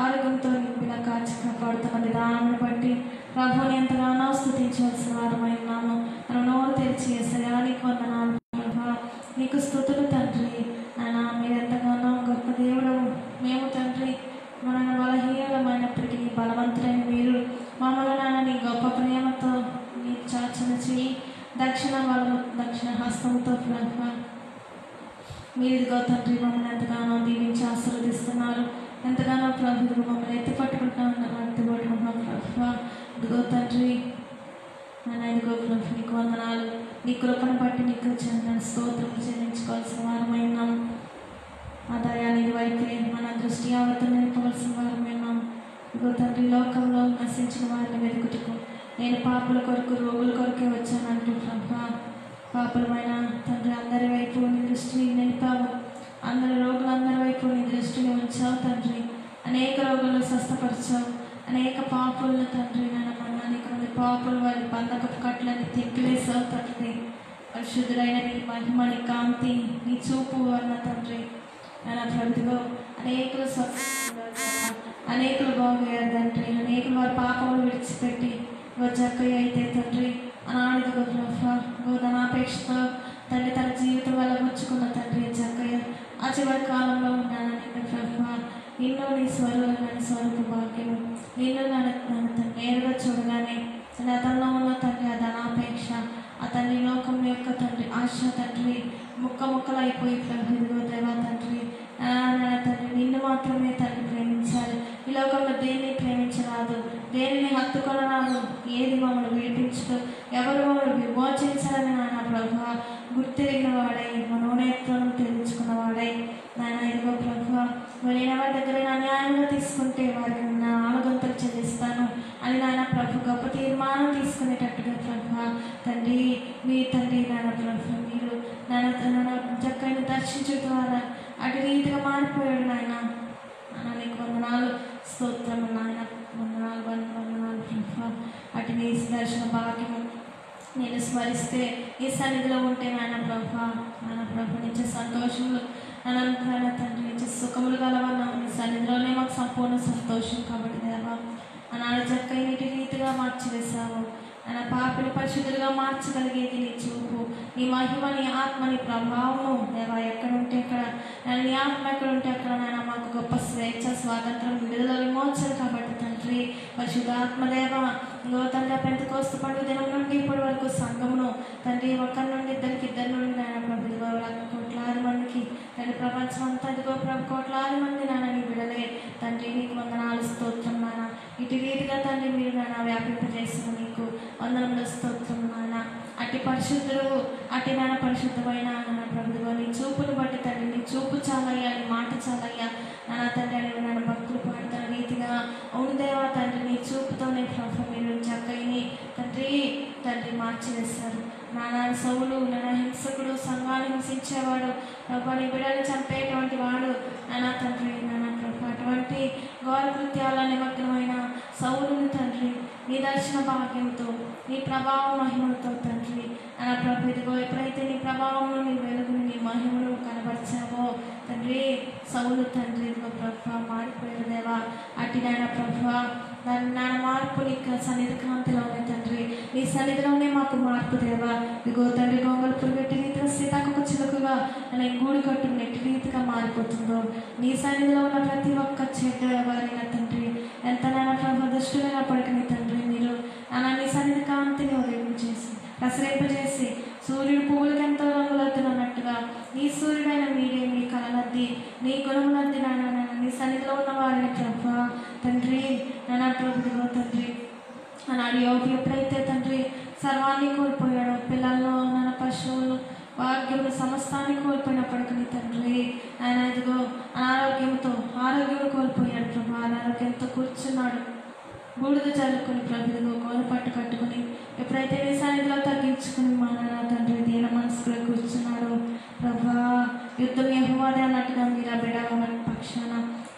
ఆరోగ్యంతో నింపిన కాచి కాపాడుతున్న విధానాన్ని బట్టి ప్రభుని ఎంతగానో స్తుతించవలసిన వారమైనాము. తన నోరు తెరిచి యేసయ్య నీకు వందనాలు ప్రభు, నీకు స్తుతులు తండ్రి. నాన్న మీరు ఎంతగానో గొప్ప దేవుడు. మేము తండ్రి మన బలహీనమైనప్పటికీ బలవంతులైన మీరు మమ్మల్ని నాన్న నీ గొప్ప ప్రేమతో నీ చాచన చేయి దక్షిణ హస్తముతో ప్రభు మీరు ఇదిగో తండ్రి మమ్మల్ని ఎంతగానో దీవించి ఆశీర్వదిస్తున్నారు. ఎంతగానో ప్రభు మమ్మల్ని ఎత్తిపట్టుకుంటున్నాం ప్రభు. ఇదిగో తండ్రి నాన్న ఇదిగో ప్రభు నీకు వందనాలు. నీ కృపను బట్టి నీకు చెందిన స్తోత్రం చెల్లించుకోవాల్సిన వారమైనాం. ఆ దయాన్ని వైపే మన దృష్టి యావత్తు నిలుపవలసిన వారమైనాం. ఇదిగో తండ్రి లోకంలో నశించిన వారిని వెతుకుటకు నేను పాపుల కొరకు రోగుల కొరకే వచ్చానంటూ ప్రభు పాపులమైన తండ్రి అందరి వైపు నీ దృష్టిని నిలిపావు. అందరి రోగులందరి వైపు నీ దృష్టిని ఉంచావు తండ్రి. అనేక రోగులను స్వస్థపరిచావు. అనేక పాపులను తండ్రి నన్ను అనేక మంది పాపులు వారి బంధకపు కట్లని తెంపివేసావు తండ్రి. పరిశుద్ధుడైన నీ మహిమని కాంతి నీ చూపు అన్న తండ్రి నా ప్రభుత్వం అనేకులు అనేకులు బాగయ్యారు తండ్రి. అనేకులు వారి పాపములు విడిచిపెట్టి జక్కయ్య అయితే తండ్రి అనాడిదిగో ప్రభు గోధనాపేక్షతో తండ్రి తన జీవితం వల్ల ముచ్చుకున్న తండ్రి జక్కయ్య ఆ చివరి కాలంలో ఉన్నానని ప్రభు నిన్ను నీ స్వరూప భాగ్యము నిన్ను నన్ను నేరుగా చూడగానే అతనిలో ఉన్న తండ్రి ఆ ధనాపేక్ష ఆ తండ్రి లోకం యొక్క తండ్రి ఆశ తండ్రి ముక్కలు అయిపోయి ప్రభు ఇదిగో దేవా తండ్రి తండ్రి నిన్ను మాత్రమే తండ్రి ప్రేమించాలి. ఈ లోకంలో దేన్ని ప్రేమించరాదు, దేనిని హత్తుకొనరాదు, ఏది మమ్మల్ని విడిపించదు, ఎవరు మమ్మల్ని విమోచించాలని నాన్న ప్రభు గుర్తిరిగిన వాడై మనోనేత్రం తెలుసుకున్నవాడై నాయన ఇదిగో ప్రభు నేను ఎవరి దగ్గర న్యాయంగా తీసుకుంటే వారికి నా ఆనుగంతలు చెల్లిస్తాను అని నాయన ప్రభు గొప్ప తీర్మానం తీసుకునేటట్టుగా ప్రభు తండ్రి మీ తండ్రి నాన్న ప్రభు మీరు నాన్న చక్కని దర్శించడం ద్వారా అటు రీతిగా మారిపోయాడు నాయన. నీకు వందనాలు స్తోత్రము నాయన. వందనాలు ప్రభు అటు నీ దర్శన భాగ్యము నేను స్మరిస్తే ఈ సన్నిధిలో ఉంటే నాయన ప్రభు నుంచి సంతోషములు అనంతమైన తండ్రి నుంచి సుఖములు కలవన్నాము. నీ సన్నిధిలోనే మాకు సంపూర్ణ సంతోషం. కాబట్టి దేవా అనాడు చక్కని నీటి రీతిగా మార్చివేశావు. ఆయన పాపిని పరిశుద్ధులుగా మార్చగలిగేది నీ చూపు, నీ మహిమ, నీ ఆత్మ, నీ ప్రభావము దేవా ఎక్కడుంటే అక్కడ నీ ఆత్మ ఎక్కడుంటే అక్కడ నాయన మాకు గొప్ప స్వేచ్ఛ, స్వాతంత్రం, విడుదల, విమోచన. కాబట్టి తండ్రి పరిశుద్ధాత్మదేవ తండ్రి పెంతెకోస్తు పండుగ దినం నుండి ఇప్పటి వరకు సంఘమును తండ్రి ఒకరి నుండి ఇద్దరు నుండి నాయన ప్రభు ఇదిగో కోట్లాది మందికి తండ్రి ప్రపంచం అంతా ఇదిగో ప్రభు కోట్లాది మంది నాన్న నీ బిడలే తండ్రి నీకు వందనాలు స్తోత్రం నాన్న. ఇటు రీతిగా తండ్రి మీరు నాన్న వ్యాపింపజేసిన నీకు వందనములు స్తోత్రం నాన్న. అట్టి పరిశుద్ధుడు అట్టి నాన్న పరిశుద్ధమైన నాన్న ప్రభుత్వ నీ చూపును బట్టి తండ్రి నీ చూపు చాలయ్యా, నీ మాట చాలయ్యా నాన్న తండ్రి అని నాన్న భక్తులు పాడుతున్న రీతిగా అవును దేవా తండ్రి నీ చూపుతోనే ప్రభు మీరు చక్కని తండ్రి మార్చివేస్తారు. నాన్న సౌలు నాన్న హింసకుడు, సంఘాన్ని హింసించేవాడు ప్రభు నీ బిడ్డలు చంపేటువంటి వాడు నాన్న తండ్రి నాన్న ప్రభు అటువంటి ఘోర కృత్యాల నిమగ్నమైన సౌలుని తండ్రి నీ దర్శన భాగ్యంతో నీ ప్రభావ మహిమతో తండ్రి నాన్న ప్రభు ఇదిగో ఎప్పుడైతే నీ ప్రభావంలో నీ వెలుగుని నీ మహిమను కనబరిచావో తండ్రి సౌలు తండ్రి ఇదిగో ప్రభు మారిపోయారు దేవా. అట్టి నాయన ప్రభు నాన్న మార్పు నీ సన్నిధి కాంతిలోనే తండ్రి నీ సన్నిధిలోనే మాకు మార్పు దేవా. ఇదిగో తండ్రి గొంగళ పురుగు ఎట్టి రీతిగా సీతాకొక చిలుకగా అలా గూడు కట్టు నెట్టి రీతిగా మారిపోతుందో నీ సన్నిధిలో ఉన్న ప్రతి ఒక్క చెడ్డ వారైనా తండ్రి ఎంత నాన్న ప్రభు దుష్టులైనప్పటికీ నీ తండ్రి మీరు నాన్న నీ సన్నిధి కాంతిని ఉదయించేసి ప్రసరింపజేసి సూర్యుడు పువ్వులకు ఎంతో రంగులద్దునన్నట్టుగా నీ సూర్యుడైన మీరే మీ కళలద్ది నీ గుణములద్ది నాన్న నీ సన్నిధిలో ఉన్న వారిని ప్రభు తండ్రి నాన్న ప్రభుత్వ తండ్రి అన్నాడు యోగి ఎప్పుడైతే తండ్రి సర్వాన్ని కోల్పోయాడు, పిల్లల్లో నాన్న పశువులు భాగ్యములు సమస్తాన్ని కోల్పోయినప్పటికీ తండ్రి ఆయన ఇదిగో ఆరోగ్యం కోల్పోయాడు ప్రభు. అనారోగ్యంతో కూర్చున్నాడు, బూడిద చల్లుకుని ప్రభు ఇదిగో గోనె పట్టు కట్టుకుని ఎప్పుడైతే నీ సన్నిధిలో తగ్గించుకుని మా నాన్న తండ్రి దీన మనసులో కూర్చున్నాడో ప్రభా, యుద్ధం యెహోవాదే అన్నట్టుగా మీరు ఆ బిడ్డ పక్షాన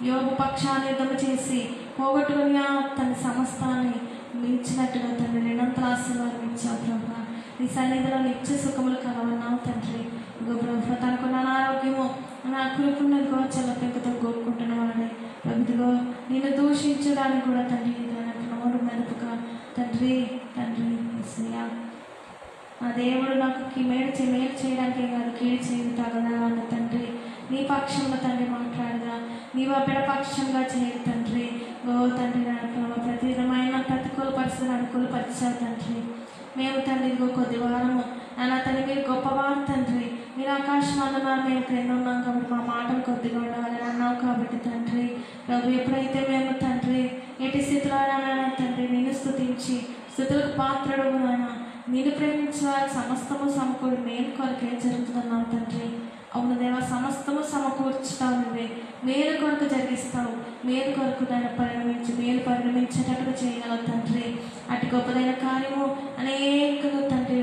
యోగు పక్షాన్ని యుద్ధం చేసి పోగొట్టుకుని తన సమస్తాన్ని మించినట్టుగా తండ్రి నిరంతర ఆశీర్వాదం ఇచ్చావు ప్రభా. నీ సన్నిధిలో నిత్య సుఖములు కలవన్నావు తండ్రి. ఇగో ప్రభా, తనకున్న అనారోగ్యము నా కురుకున్న గోచల పెంకుతో కోరుకుంటున్న వాడే ప్రభుత్వలో నేను దూషించడానికి కూడా తండ్రి నోరు మెదపుగా తండ్రి తండ్రి ఆ దేవుడు నాకు మేలు చేయడానికే కాదు, కీడు చేయదు తగదా అన్న తండ్రి. నీ పక్షంలో తండ్రి మాట్లాడగా, నీవు ఆ బిడ్డ పక్షంగా చేయదు తండ్రి. ఓ తండ్రి ప్రతి విధమైన ప్రతికూల పరిస్థితులు అనుకూలపరిచావు తండ్రి. మేము తండ్రి ఇదిగో కొద్ది వారము అలా తండ్రి మీరు గొప్పవారు తండ్రి. మీరు ఆకాశం అన్నారు, మేము క్రింద ఉన్నాం కాబట్టి మా మాటలు కొద్దిగా ఉండాలని అన్నావు కాబట్టి తండ్రి. ప్రభు ఎప్పుడైతే మేము తండ్రి ఎట్టి స్థితిలో తండ్రి నేను స్తుతించి స్థుతులకు పాత్రడు నాయన నేను ప్రేమించే వారి సమస్తము సమకూడి మేలు కొరకే జరుగుతున్నావు తండ్రి. అవును దేవా, సమస్తము సమకూర్చుతావు నువ్వే, మేలు కొరకు జరిగిస్తావు, మేలు కొరకు దాన్ని మేలు పరిణమించేటట్టుగా చేయగలవు తండ్రి. అటు గొప్పదైన కార్యము అనేకలు తండ్రి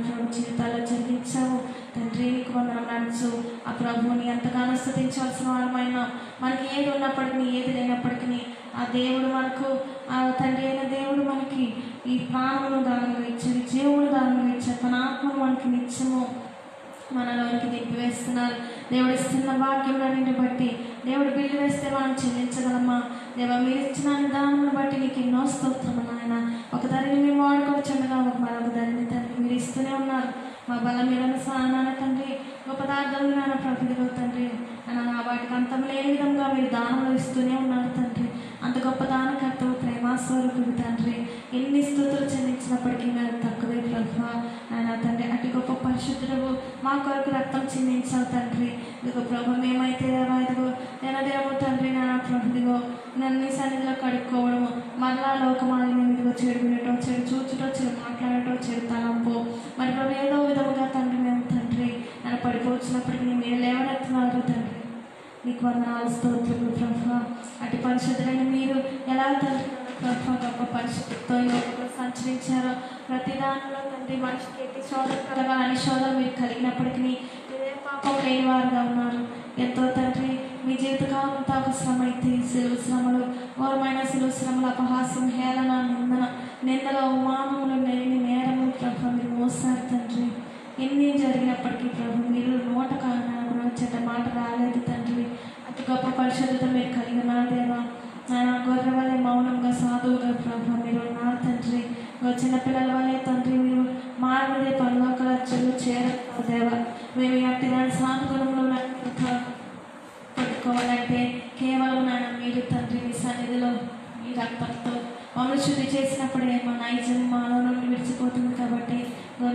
ప్రభు జీవితాల్లో జరిగించావు తండ్రి. నీకు వందనం నడుచు ఆ ప్రభువుని ఎంతగానో స్తుతించాల్సిన వారమైన మనకి ఏది ఉన్నప్పటికీ ఏది లేనప్పటికీ ఆ దేవుడు మనకు ఆ తండ్రి అయిన దేవుడు మనకి ఈ ప్రాణమును దానంగా ఇచ్చేది, జీవుడు దానంగా ఇచ్చారు, తన ఆత్మను మనకి నిత్యము మనలోనికి దింపివేస్తున్నారు. దేవుడు ఇస్తున్న భాగ్యములన్నింటిని బట్టి దేవుడు బిల్లు వేస్తే మనం చెల్లించగలమా దేవా? మీరు ఇచ్చిన దానమును బట్టి నీకు ఎన్నో స్తోత్రములు నాయన. ఒక దారిని మేము వాడుకోవచ్చుండగా మరొక దారిని తండ్రి మీరు ఇస్తూనే ఉన్నారు. మా బలం మీరన్న సాధారణ తండ్రి గొప్ప పదార్థాలు నాన్న ప్రకృతిలో తండ్రి నా వాటికి అంతం లేని విధంగా మీరు దానంలో ఇస్తూనే ఉన్నారు తండ్రి. అంత గొప్ప దానకర్తవు ప్రేమాస్వరూపుడు తండ్రి. ఎన్ని స్తుతులు చెల్లించినప్పటికీ మేము తక్కువే ప్రభా ఆయన తండ్రి. అటు గొప్ప పరిశుద్ధుడు మా కొరకు రక్తం చెల్లించావు తండ్రి. ఇదిగో ప్రభు మేమైతే ఇదిగో దేవదేవో తండ్రి నాన్న ప్రభుదిగో నన్ను సన్నిధిలో కడుక్కోవడము మరలా లోకమాలిని ఇదిగో చెడు వినటో చెడు చూచుటో చెడు మాట్లాడటో చెడు తలంపో మరి ప్రభు ఏదో విధముగా తండ్రి మేము తండ్రి నన్ను పడిపోవచ్చినప్పటికీ మీరు లేవనెత్తున్నారు తండ్రి. నీకు వందనాలు స్తోత్రములు ప్రభా. అటు పరిశుద్ధులైన మీరు ఎలా తండ్రి ప్రభా గొప్ప పరిశుద్ధితో సంచరించారో ప్రతి దానిలో తండ్రి మనిషికి ఎట్టి శోధన కలగాలని శోధన మీరు కలిగినప్పటికీ మీరే పాపం లేని వారుగా ఉన్నారు. ఎంతో తండ్రి మీ జీవితకాలంతో ఒక శ్రమ అయితే శిలువ శ్రమలు, ఘోరమైన శిలువ శ్రమలు, అపహాస్యం, హేళన, నిందల అవమానములు, లేని నేరములు ప్రభు మీరు మోసారు తండ్రి. ఎన్ని జరిగినప్పటికీ ప్రభు మీరు నోట కారణంగా చెడ్డ మాట రాలేదు తండ్రి. అతి గొప్ప పరిశుద్ధత మీరు కలిగి ఉన్నారు దేవా. ఆయన గొర్రె వల్లే మౌనంగా సాధువుగా ప్రభు మీరు ఉన్నారు తండ్రి. చిన్నపిల్లల వల్లే తండ్రి మీరు మానవుడే పరలోక రాజ్యంలో చేరతారు దేవా. మేము అట్టి దాని సాధుగుణంలో పట్టుకోవాలంటే కేవలం నాయన మీరు తండ్రి మీ సన్నిధిలో మీ రక్తంతో మమ్మల్ని శుద్ధి చేసినప్పుడే మా నైజం మాలో నుండి విడిచిపోతుంది. కాబట్టి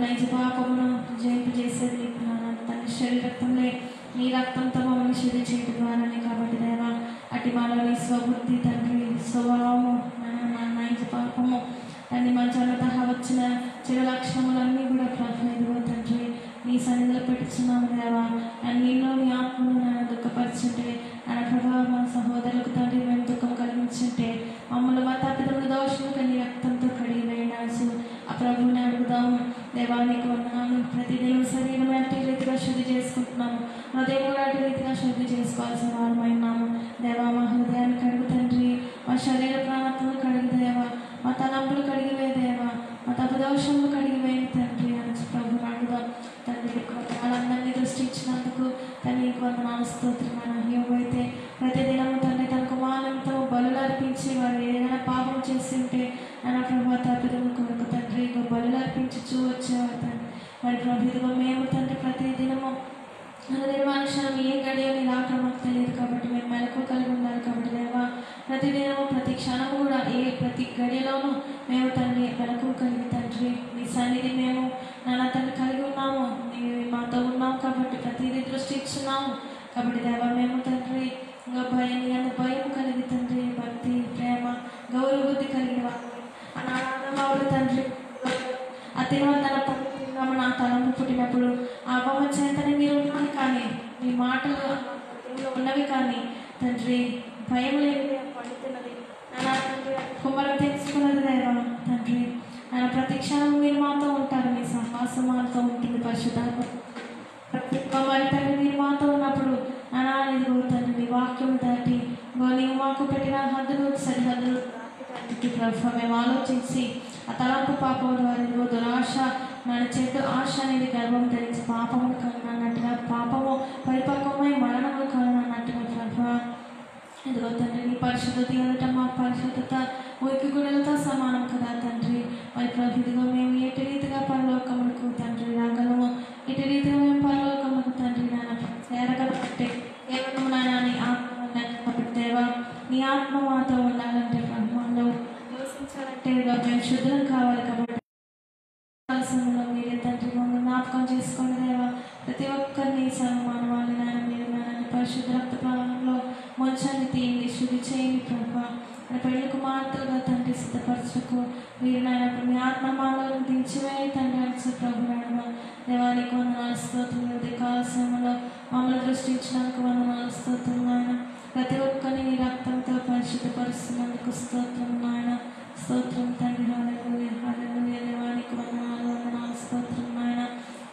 నైజ పాపమును జయింపు చేసేది తండ్రి శరీరక్తంలో మీ రక్తంతో మమ్మల్ని శుద్ధి చేయడం ద్వారానే. కాబట్టి దేవా అటు మాలోని స్వబుద్ధి తండ్రి స్వభావము నైజ పాపము తండ్రి మా జనత వచ్చిన చెడు లక్షణములన్నీ కూడా ప్రార్థన తండ్రి నీ సన్నిధిలో పెట్టుచున్నాము దేవా. నీలో నీ ఆత్మను నన్ను దుఃఖపరిచుంటే నా ప్రభావ మా సహోదరులకు తండ్రి మేము దుఃఖం కలిగించుంటే మమ్మల్ని మా తప్పిదముల దోషులకు నీ రక్తంతో కడిగి వేయడాల్సి ఆ ప్రభువుని అడుగుదాము దేవానికి వందనాలు. ప్రతిదినం శరీరం అట్టి రీతిగా శుద్ధి చేసుకుంటున్నాము, హృదయం కూడా అట్టి రీతిగా శుద్ధి చేసుకోవాల్సిన వారమైనాము దేవా. మా హృదయాన్ని కడుగు తండ్రి, మా శరీర ప్రాణాత్మలు కడిగి దేవా, మా తలంపులు కడిగివే దేవా, మా తపదోషములు కడిగివేయండి తండ్రి అని ప్రభు అడుగుదాం తండ్రి. వాళ్ళందరినీ దృష్టించినందుకు తండ్రి వందనాలు స్తోత్రమైన. యోగైతే ప్రతిదినము తండ్రి తన కుమారులతో బలులు అర్పించి వారు ఏదైనా పాపం చేసి ఉంటే ఆయన ప్రభు తప్పిదం కొరకు తండ్రి బలులు అర్పించు వచ్చేవారు తండ్రి. మరి ప్రభుత్వం మేము తండ్రి ప్రతిదినము నిర్మానుషం ఏ గడియో నీ రాక మాకు తెలియదు కాబట్టి మేము మెలకు కలిగి ఉండాలి. కాబట్టి దేవా ప్రతిదినము ప్రతి క్షణము కూడా ప్రతి గడియలోనూ మేము తండ్రి మెలకు కలిగి తండ్రి మీ సన్నిధి మేము నాన్న తండ్రి కలిగి ఉన్నాము. నీవు మాతో ఉన్నాము కాబట్టి ప్రతిదీ దృష్టి ఇచ్చున్నాము. కాబట్టి దేవా మేము తండ్రి ఇంకా భయం కలిగి తండ్రి భక్తి ప్రేమ గౌరవ బుద్ధి కలిగిన వాడు తండ్రి అతివర్ధన పడుతున్నాము. నా తలంపు పుట్టినప్పుడు ఆ బొమ్మ చేతనే మీరు ఉన్నవి కానీ మీ మాటలు ఉన్నవి కానీ తండ్రి భయం లేని పండుతున్నది నా తండ్రి కుమ్మరం తెలుసుకున్నది దేవా ప్రతి క్షణం మీరు మాతో ఉంటారు, మీ సహవాసం మాతో ఉంటుంది పరిశుద్ధాత్మ. మరి తండ్రి మీరు మాతో ఉన్నప్పుడు ఇదిగో తండ్రి మీ వాక్యం దాటి నీవు మాకు పెట్టిన హద్దులు సరిహద్దులు ప్రభు మేము ఆలోచించి ఆ తలంపు పాపం ద్వారా ఇదిగో దురాశ మన చెట్టు ఆశ అనేది గర్వం ధరించి పాపము కలనన్నట్టుగా పాపము పరిపక్వమై మరణము కలనన్నట్టుగా ప్రభు ఇదిగో తండ్రి నీ పరిశుద్ధత ఎదుట మా పరిశుద్ధత ఉనికి గుణలతో సమానం కదా తండ్రి. మరి ప్రభు ఇదిగో మేము ఎటు రీతిగా పరలోకములకు తండ్రి రాగలము, ఇటు రీతిగా మేము పరలోకములకు తండ్రి నాన్న చేరగలమంటే కేవలం నాన్న నీ ఆత్మ దేవా, నీ ఆత్మ మాతో ఉండాలంటే బ్రహ్మాండం నివసించాలంటే మేము శుద్ధం కావాలి కాబట్టి సమయంలో మీరే తండ్రి మమ్మల్ని జ్ఞాపకం చేసుకోండి దేవా. ప్రతి ఒక్కరిని మానవాళి నాయన మీరు నాయన పరిశుద్ధ రక్త ప్రవాహంలో మొంచండి, తీయండి, శుద్ధి చేయండి ప్రభా. మన పెళ్లికి మాత్రగా తండ్రి సిద్ధపరచకు మీరు నాయన మీ ఆత్మ మాలో దించివేయి తండ్రి అనిసి ప్రభు నాయన దేవానికి వందనాలు స్తోత్రం. కాలశ్రమంలో మమ్మల్ని దృష్టించినందుకు వందనాలు స్తోత్రం నాయన. ప్రతి ఒక్కరిని నీ రక్తంతో పరిశుద్ధపరుస్తున్నందుకు స్తోత్రం నాయన. స్తోత్రం తండ్రి. హల్లెలూయా హల్లెలూయా. దేవానికి వందనాలు స్తోత్రం నాయన.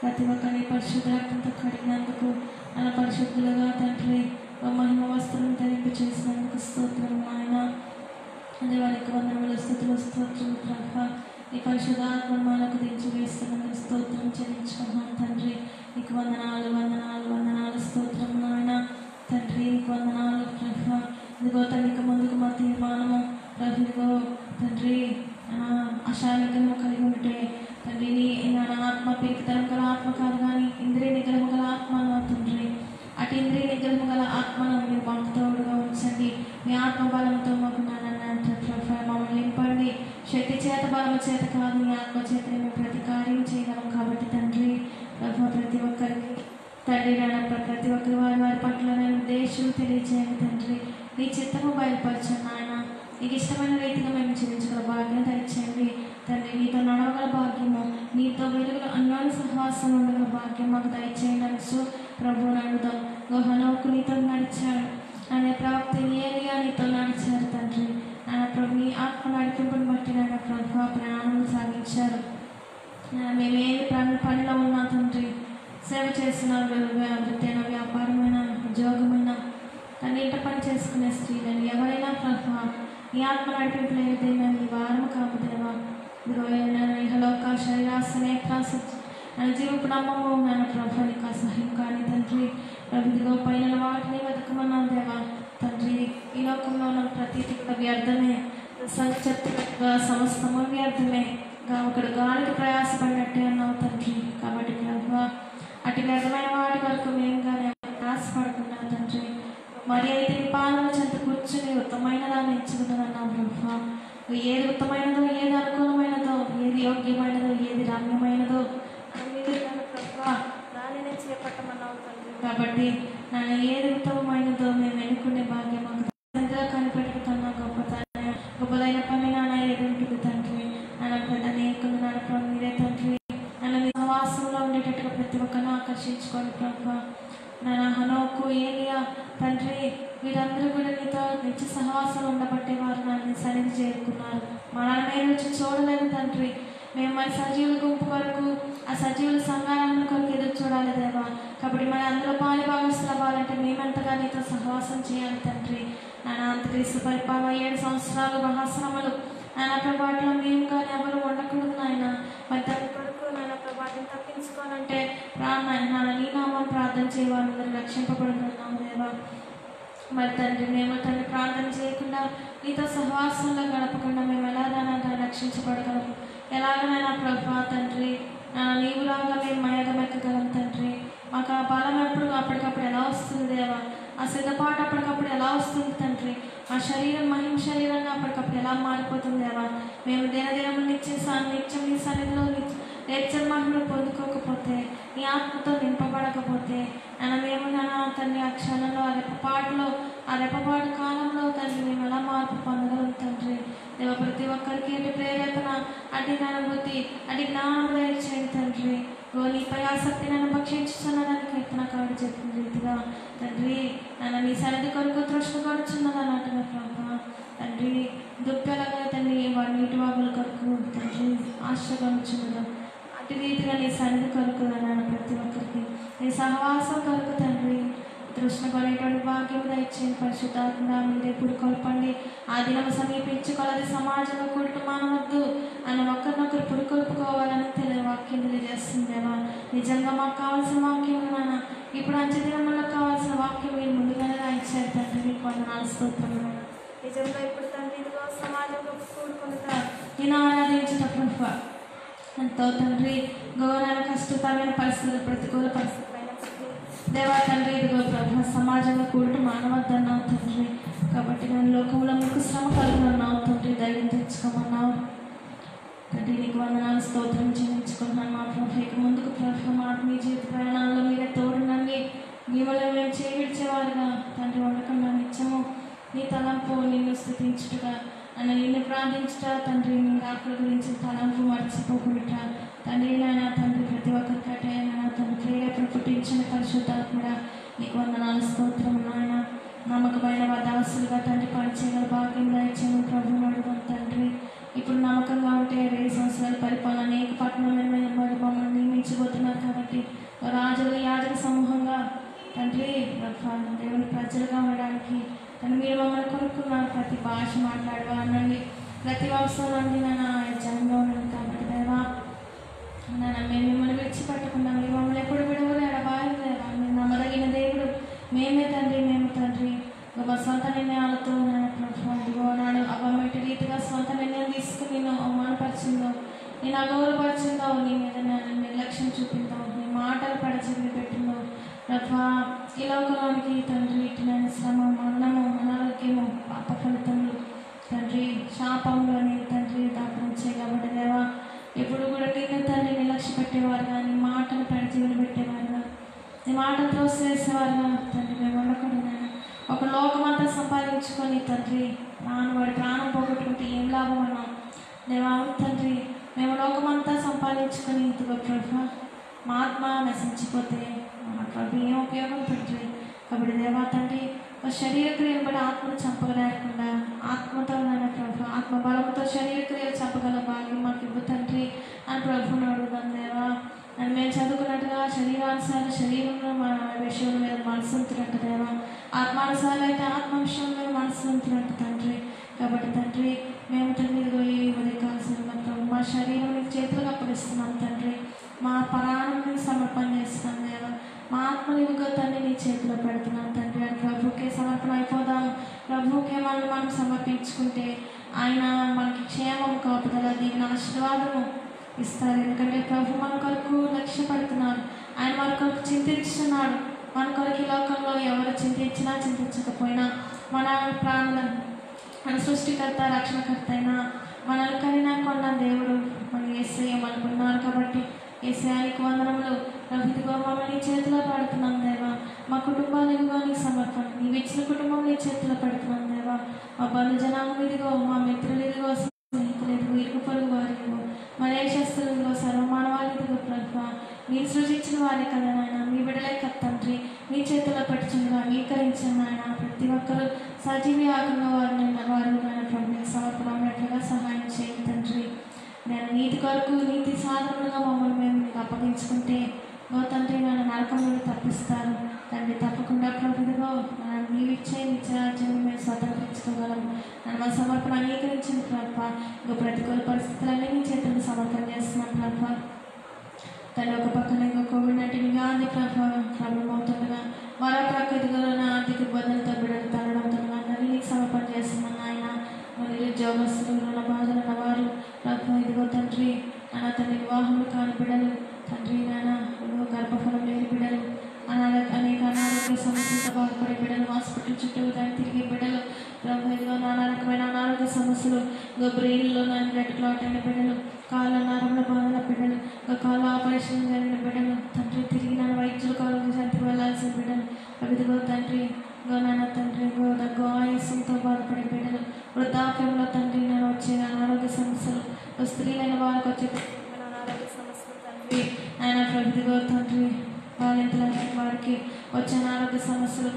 ప్రతి ఒక్కరిని పరిశుద్ధ రక్తంతో కడిగినందుకు అలా పరిశుద్ధులుగా తండ్రి మహిమ వస్త్రం ధరింప చేసినందుకు స్తోత్రం నాయన. దేవానికి వందనములు స్తుతులు స్తోత్రం ప్రభా. ఈ పరిశుద్ధాత్మ మనకు దించి వేస్తున్నందుకు స్తోత్రం చెల్లించుకున్నాను తండ్రి. నీకు వందనాలు స్తోత్రం నాయన తండ్రి. నీకు వందనాలు ప్రభా. ఇదిగో తండ్రికి ముందుకు మా తీర్మానము ప్రభు ఇదిగో తండ్రి అశానికము కలిగి ఉంటే తండ్రి నీ ఆత్మ పెరిగితరం గల ఆత్మ కాదు కానీ ఇంద్రియ నిగ్రహము గల ఆత్మ తండ్రి. అటు ఇంద్రియ నిగ్రహము గల ఆత్మను మీరు మాకు తోడుగా ఉంచండి. మీ ఆత్మ బలంతో మాకు మమ్మల్ని నింపండి. శక్తి చేత బలము చేత కాదు, మీ ఆత్మ చేత మేము ప్రతి కార్యం చేయగలం కాబట్టి తండ్రి ప్రభు ప్రతి ఒక్కరికి తండ్రి ప్రతి ఒక్కరి వారి పట్ల నేను ఉద్దేశం తెలియజేయండి తండ్రి. నీ చిత్తము బయలుపరచండి నాయన. నీకు ఇష్టమైన రీతిగా మేము జీవించగల భాగ్యం దయచేయండి తండ్రి. నీతో నడవగల భాగ్యము, నీతో వెలుగుల అన్యాయ సహవాసం ఉండగల భాగ్యం మాకు దయచేయండి అనేసి ప్రభు నడుదాం. హనోకు నీతో నడిచాడు, అనే ప్రవక్త ఏలియా నీతో నడిచారు తండ్రి. ఆయన ప్రభు నీ ఆత్మ నడిపింపుని బట్టి నాయన ప్రభు ప్రయాణం సాగించారు. మేము ఏ పనిలో ఉన్నా తండ్రి సేవ చేసిన వృత్తైన వ్యాపారమైన ఉద్యోగమైన తన ఇంట పని చేసుకునే స్త్రీలని ఎవరైనా ప్రభు నీ ఆత్మ నడిపింపు లేనిదైనా నీ వారము కాపుదేవా. ఇహలోక శరీరాశ నేత్రాశ జీవపు నమ్మము నాన్న ప్రభు నీకు అసహ్యం కానీ తండ్రి. ఇదిగో పైన వాటిని వెతకమన్నాను దేవా తండ్రి. ఈ లోకంలో ఉన్న ప్రతిదీ కూడా వ్యర్థమే, సంచత్తుగా సమస్తము వ్యర్థమే. ఒకడు గాలికి ప్రయాసపడినట్టే అన్నావు తండ్రి. కాబట్టి ప్రభు అటు వ్యర్థమైన వాటి వరకు మేము కానీ ప్రయాసపడకుండా తండ్రి మరి అయితే నీ పాలన చెంత కూర్చుని ఉత్తమైన దాన్ని ఎంచుకున్నాను ప్రభు. ఏది ఉత్తమైనదో, ఏది అనుకూలమైనదో, ఏది యోగ్యమైనదో, ఏది రమ్యమైనదో దానిని చేపట్టమన్నావు తండ్రి. కాబట్టి నన్ను ఏది ఉత్తమమైనదో మేము ఎన్నుకునే భాగ్యం మాకు కనిపెట్టుకున్నా గొప్పదైన పని నాన్న ఏది ఉంటుంది తండ్రి. అనేకులు నడపడం మీరే తండ్రి. నన్ను మీ సహవాసంలో ఉండేటట్టుగా ప్రతి ఒక్కరిని ఆకర్షించుకోండి ప్రభు. నాన్న హనోకు ఏలియా తండ్రి వీరందరూ కూడా నీతో నిత్య సహవాసంలో ఉండబట్టే వారు నన్ను సన్నిధి చేరుకున్నారు. మనల్ని రుచి చూడలేదు తండ్రి. మేము మరి సజీవుల గుంపు వరకు ఆ సజీవుల సంఘాలను కొరకు ఎదురు చూడాలి దేవా. కాబట్టి మరి అందులో పాలి భాగస్తులు అవ్వాలంటే మేమెంతగా నీతో సహవాసం చేయాలి తండ్రి. నాన్న అంతక్రీస్తు పరిపాలన 7 సంవత్సరాలు మహాశ్రమలు నాన్న ప్రభాట్లో మేము కానీ ఎవరు ఉండకూడదు నాయన. మరి దాని కొరకు నాన్న ప్రభావం తప్పించుకోవాలంటే నాన్న నీ నామని ప్రార్థన చేయవాళ్ళందరూ రక్షింపబడుతున్నాము దేవా. మరి తండ్రి మేము తండ్రి ప్రార్థన చేయకుండా నీతో సహవాసంలో గడపకుండా మేము ఎలాగైనా రక్షించబడగలము, ఎలాగనైనా ప్రభా తండ్రి నీవులాగా మేము మయగమెక్కగలం తండ్రి. మాకు ఆ బలం అప్పటికప్పుడు ఎలా వస్తుంది దేవా, ఆ సిద్ధపాటు అప్పటికప్పుడు ఎలా వస్తుంది తండ్రి. మా శరీరం మహిమ శరీరంగా అప్పటికప్పుడు ఎలా మారిపోతుంది దేవా. మేము దినదినము నిత్యం నీ సన్నిధిలో నేర్చర్ మహిమను పొందుకోకపోతే, నీ ఆత్మతో నింపబడకపోతే మేము తండ్రి ఆ క్షణంలో ఆ రెప్పపాటు కాలంలో తండ్రి మేము ఎలా మార్పు పొందగలం తండ్రి. దేవ ప్రతి ఒక్కరికి అటు ప్రేరేపణ, అటు అనుభూతి, అటు జ్ఞానం దయచేయండి తండ్రి. నీపై ఆసక్తి నన్ను భక్షించుతున్నదని కీర్తనకారుడు చెప్పిన రీతిగా తండ్రి నన్ను నీ సన్నిధి కొరకు తృష్ణపడుచున్నదని అంటున్నారు ప్రభా. తండ్రి దుప్పెలగా తండ్రి వారి నీటి వాగుల కొరకు తండ్రి ఆశగా ఉంచున్నదా అటు రీతిగా నీ సన్నిధి కొరకు అన్నాను. ప్రతి ఒక్కరికి నీ సహవాసం కొరకు తండ్రి తృష్ణపడేటువంటి భాగ్యం దయచేయండి. పరిశుద్ధాత్మ మీరే పురుకొల్పండి. ఆ దినం సమీపించుకోవాలి. సమాజంలో కూడటం మానవద్దు అని ఒకరినొకరు పురుకొల్పుకోవాలని వాక్యం తెలియజేస్తుందేవా. నిజంగా మాకు కావాల్సిన వాక్యం నాన్న ఇప్పుడు అంచె దినంలో కావాల్సిన వాక్యం మీరు ముందుగానే రాయించారు తండ్రి. మీకు వందనాలు స్తోత్రములు. నిజంగా ఇప్పుడు తండ్రి ఇదిగో సమాజంలో కూడుకుంటారు నేను ఆరాధించేటప్పుడు ఎంతో తండ్రి ఘోరాల కష్టతరమైన పరిస్థితులు ప్రతికూల పరిస్థితులు దేవా తండ్రి ఇదిగో ప్రభు సమాజంలో కూడటం మానవద్దన్నావు తండ్రి. కాబట్టి నేను లోకంలో మీకు శ్రమ కలుగున్నావు తండ్రి. ధైర్యం తెచ్చుకోమన్నావు తండ్రి. నీకు వందనాలు స్తోత్రం చెల్లించుకున్నాను మా ప్రభు. ఇక ముందుకు ప్రభు మా మీ జీవిత ప్రయాణాల్లో మీరే తోడునండి. మిమ్మల్ని మేము చేయించేవారుగా తండ్రి ఉండకుండా నిత్యము నీ తలంపు నిన్ను స్థుతించుటగా అని నిన్ను ప్రార్థించుట తండ్రి. నీ ఆకలి గురించి తలంపు మర్చిపోకుండా తండ్రి నాయన తండ్రి ప్రతి ఒక్కరికటే నాయన తండ్రి ప్రేరేపణ పుట్టించిన పరిశుద్ధాత్మడా నీకు వందనాలు స్తోత్రం నాయన. నమ్మకమైన దాసులుగా తండ్రి పనిచేయగల భాగ్యం దయచేయమని ప్రభువుని అడుగుతాం తండ్రి. ఇప్పుడు నమ్మకంగా ఉంటే 20 సంవత్సరాల పరిపాలన అనేక పట్టణమైన మమ్మల్ని నియమించబోతున్నారు కాబట్టి రాజులు యాజక సమూహంగా తండ్రి దేవుని ప్రజలుగా ఉండడానికి తండ్రి మీరు మమ్మల్ని కొనుక్కున్నారు. ప్రతి భాష మాట్లాడవానండి ప్రతి వంశంలో నుండి నన్ను జనంలో ఉన్నాను కాబట్టి దేవా నన్ను మేము మిమ్మల్ని విడిచిపెట్టకుండా మీరు మమ్మల్ని ఎప్పుడు విడవరు ఎడబారు దేవా. మీరు నమ్మదగిన దేవుడు మేమే తండ్రి. మేము తండ్రి మా సొంత నిర్ణయాలతో నాడు అవ్వమేటి రీతిగా సొంత నిర్ణయం తీసుకుని నేను అవమానపరిచిందో నేను అగౌరవపరిచిందో నీ మీద నేను నిర్లక్ష్యం చూపిందో నీ మాటలు పడచెవి పెట్టిందో ప్రభా ఈ లోకంలోనికి తండ్రి ఇటునైన శ్రమ మరణము అనారోగ్యము పాప ఫలితములు తండ్రి శాపంలోని తండ్రి దాపనం చేయబడి దేవా ఎప్పుడు కూడా నేను తండ్రి నిర్లక్ష్య పెట్టేవారుగా నీ మాటలు పడచెవిని పెట్టేవారుగా నీ మాటలు త్రోసివేసేవారుగా తండ్రి మేము ఉండకూడదు. ఒక లోకమంతా సంపాదించుకొని తండ్రి వాడి ప్రాణం పోగొట్టుకుంటే ఏం లాభం అన్నాం దేవా తండ్రి. మేము లోకమంతా సంపాదించుకొని ఇంతగా ప్రభు మా ఆత్మ నశించిపోతే మా ప్రభు ఏం ఉపయోగం తండ్రి. కాబట్టి దేవా తండ్రి శరీర క్రియలు బట్టి ఆత్మను చంపగలేకుండా ఆత్మతో నైనా ప్రభు ఆత్మ బలంతో శరీర క్రియలు చంపగల భాగ్యం మాకు ఇవ్వు తండ్రి అని ప్రభుని అడుగుదాం దేవా. అని మేము చదువుకున్నట్టుగా శరీరానుసారం శరీరంలో మన విషయం మీద మనసు ఉంటున్నట్టు దేవా. ఆత్మానుసారం అయితే ఆత్మ విషయం మీద మనసు ఉంటున్నట్టు తండ్రి. కాబట్టి తండ్రి మేము తండ్రి ఉదయకాల్సిన మా శరీరం నీకు చేతులకు అప్పగిస్తున్నాం తండ్రి. మా ప్రాణాన్ని సమర్పణ చేస్తున్నాం దేవా. మా ఆత్మనివిగా తండ్రి నీ చేతిలో పెడుతున్నాం తండ్రి. అని ప్రభుకే సమర్పణ అయిపోదాం. ప్రభుకే మనం సమర్పించుకుంటే ఆయన మనకి క్షేమం కాపుదల దీని ఆశీర్వాదము ఇస్తారు. ఎందుకంటే ప్రభు మన కొరకు లక్ష్య పెడుతున్నారు. ఆయన మన కొరకు చింతిస్తున్నాడు. మన కొరకు ఈ లోకంలో ఎవరు చింతించినా చింతించకపోయినా మన ప్రాణులను మన సృష్టికర్త రక్షణకర్త అయినా మనల్ని కనినా కొన్న దేవుడు మన యేసయ్య మనకున్నారు. కాబట్టి యేసయ్యానికి వందనములు. ప్రభుత్వ మమ్మల్ని చేతిలో పెడుతున్నాం దేవా. మా కుటుంబాలు ఇదిగో నీకు సమర్పణ. నీవు ఇచ్చిన కుటుంబం నీ చేతిలో పెడుతున్నాం దేవా. మా బంధుజనాంగం ఇదిగో మా మిత్రులు ఇదిగో స్నేహితులు ఇదిగో ఇరుగు పొరుగు వారు ఇదిగో మా దేశస్తులు ఇదిగో సర్వమానవాళ్ళు ఇదిగో ప్రభు మీరు సృష్టించిన వారే కదా నాయన. మీ బిడ్డలే కదా తండ్రి. మీ చేతిలో పెట్టుచుండగా అంగీకరించిన ఆయన ప్రతి ఒక్కరూ సజీవి ఆకుండా వారిని నాయన ప్రభు సమర్పణ ఉన్నట్లుగా సహాయం చేయండి తండ్రి. నేను నీతి కొరకు నీతి సాధనలుగా మమ్మల్ని మేము మీకు అప్పగించుకుంటే ఓ తండ్రి నన్ను నరకం నుండి తప్పిస్తారు తండ్రి. తప్పకుండా ప్రభుత్వ నీవిచ్చే నిత్యరాజ్యాన్ని మేము స్వతంత్రించుకోగలము. నన్ను మా సమర్పణ అంగీకరించిన ప్రభు ఇంకో ప్రతికూల పరిస్థితులన్నీ మీ చేతులకు సమర్పణ చేస్తున్నాను ప్రభు. తను ఒక పక్కన ఇంకో కోవిడ్-19 వ్యాధి ప్రాబ్లం అవుతుండగా మరో ప్రకృతిలో ఆర్థిక ఇబ్బందులతో బిడ్డలు తల్లడంతో అందరినీ నీకు సమర్పణ చేస్తున్నాను ఆయన. మరి ఉద్యోగస్తులు ఉన్న బాధలు ఉన్నవారు ప్రభు ఇదిగో తండ్రి నాన్న తండ్రి వివాహములు కాని బిడ్డలు తండ్రి నాన్న ఇదిగో గర్భఫలం లేని బిడ్డలు అనేక అనారోగ్య సమస్యలతో బాధపడే బిడ్డలు హాస్పిటల్ చుట్టూ దాన్ని తిరిగే బిడ్డలు ప్రభు ఇదిగో నానా రకమైన అనారోగ్య సమస్యలు ఇదిగో బ్రెయిన్లో బ్లడ్ క్లాట్ అయిన బిడ్డలు కాళ్ళ నరంలో బాధల బిడ్డలు కాళ్ళ ఆపరేషన్ జరిగిన బిడ్డలు తండ్రి తిరిగి నన్ను వైద్యుల కాలం సంతికి వెళ్ళాల్సిన బిడ్డలు ఇదిగో తండ్రి నాన్న తండ్రి దగ్గు ఆయాసంతో బాధపడే బిడ్డలు వృద్ధాప్యంలో తండ్రి నేను వచ్చే అనారోగ్య సమస్యలు స్త్రీలైన వారికి వచ్చే అనారోగ్య సమస్యలు తండ్రి ఆయన ప్రభుత్వ తండ్రి బాలింతలైన వారికి వచ్చిన ఆరోగ్య సమస్యలు,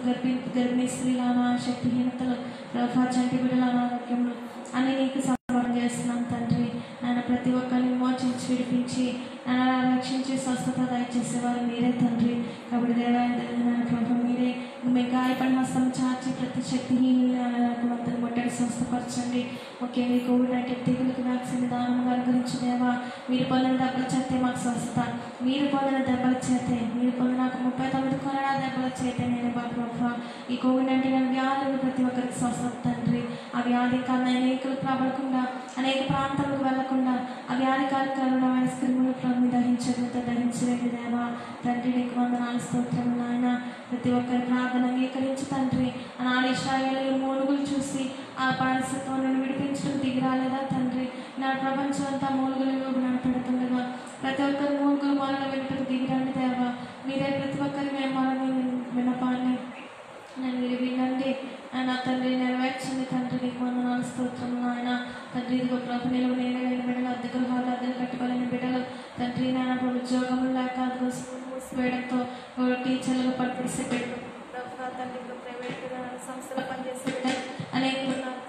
గర్భిణీ స్త్రీల శక్తిహీనతలు, ప్రభా చంటి బిడ్డల అనారోగ్యములు అన్ని నీకు సమర్పణ చేస్తున్నాం తండ్రి. ఆయన ప్రతి ఒక్కరిని మోచించి విడిపించి ఆయన రక్షించి స్వస్థత దయచేసేవారు మీరే తండ్రి. కాబట్టి దేవాలయం ప్రభు మీరే మీ గాయపడిన హస్తం చాచి ప్రతి శక్తిహీనతను ముట్టడి స్వస్థపరచండి. ముఖ్యంగా కోవిడ్-19 తెగులకు వ్యాక్సిన్ దానంగా అనుగ్రహించి దేవా, మీరు పొందిన దెబ్బల చేతే మాకు స్వస్థత, మీరు పొందిన దెబ్బల చేతే, మీరు పొందిన 39 కొరడా దెబ్బల చేతే నేను ప్రభు ఈ కోవిడ్-19 వ్యాధులు ప్రతి ఒక్కరికి స్వస్థత తండ్రి. ఆ వ్యాధి కన్నా అనేకలు ప్రబలకుండా, అనేక ప్రాంతాలకు వెళ్లకుండా ఆ వ్యాధికారి కరోనా క్రిములు ప్రభు దహించలేదు దేవా తండ్రి. నీకు వందనాలు స్తోత్రములు ఆయన. ప్రతి ఒక్కరి ప్రార్థన అంగీకరించి తండ్రి. ఆనాడు ఇశ్రాయేలు మూలుగులు చూసి ఆ పరిస్థితితో నన్ను విడిపించడం దిగిరాలేదా తండ్రి. నా ప్రపంచం అంతా మూలుగులు నడపెడుతుండగా ప్రతి ఒక్కరి మూలుగులు మనలో వెనుకకు దిగిరండి దేవా. మీరే ప్రతి ఒక్కరి మేము వినపాన్ని నేను వినండి ఆయన తండ్రి. నెరవేర్చండి తండ్రి. నీకు వందనాలు స్తోత్రములు ఆయన తండ్రి. ఇదిగో ప్రభు నిలువ నేలైన బిడ్డలు, అద్దె గృహాలు, అద్దెలు కట్టుకోలేని బిడ్డలు తండ్రి. నాయన ఉద్యోగములు లేక మూసివేయడంతో టీచర్లుగా పడిపిడిసే బిడ్డలు తండ్రి, ప్రైవేట్ సంస్థలు పనిచేసే బిడ్డలు అనేక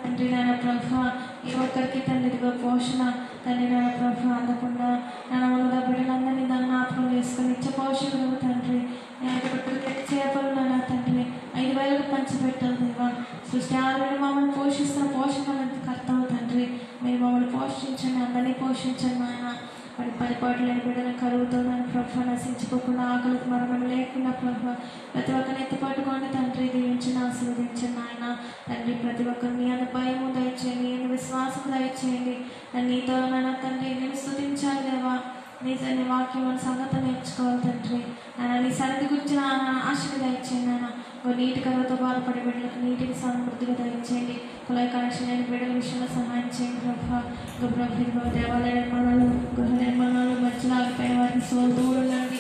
తండ్రి. నాయన ప్రభు ఈ ఒక్కరికి తండ్రి ఇదిగో పోషణ తండ్రి నాయన ప్రభు అందకుండా నాన్న ఉన్న బిడ్డలందరినీ దాన్ని జ్ఞాపకం చేసుకుని ఇచ్చే పోషకులు తండ్రి. చేపలు నాన్న తండ్రి 5,000 పంచిపెట్టాలి దేవా. సృష్టి ఆల్రెడీ మమ్మల్ని పోషిస్తున్న పోషకాలకు కర్తవు తండ్రి. మీరు మమ్మల్ని పోషించండి, అందరినీ పోషించండి ఆయన. వాడి పరిపాటు లేని బిడ్డల కరువుతో నన్ను ప్రభు నశించుకోకుండా, ఆకలికి మరణం లేకుండా ప్రభు ప్రతి ఒక్కరిని ఎత్తిపట్టుకోండి తండ్రి. దీవించిన ఆశీర్వదించండి ఆయన తండ్రి. ప్రతి ఒక్కరు నీ అంత భయము దయచేయండి, నీ విశ్వాసం దయచేయండి. నీతో నాన్న తండ్రి నేను స్తుతించాలి దేవా. నీ వాక్యం సంగతి నేర్చుకోవాలి తండ్రి. ఆయన నీ సన్నిధి గురించి ఆశగా దయచేయండి ఆయన. నీటి కరువుతో బాధపడే బిడ్డలకు నీటిని సమృద్ధిగా దయచేయండి. కులాయి కనెక్షన్ అయిన బిడ్డల విషయంలో సహాయం చేయండి ప్రభు. దేవాలయ నిర్మాణాలు, గృహ నిర్మాణాలు మధ్యలో ఆగిపోయిన వారిని దూరండి.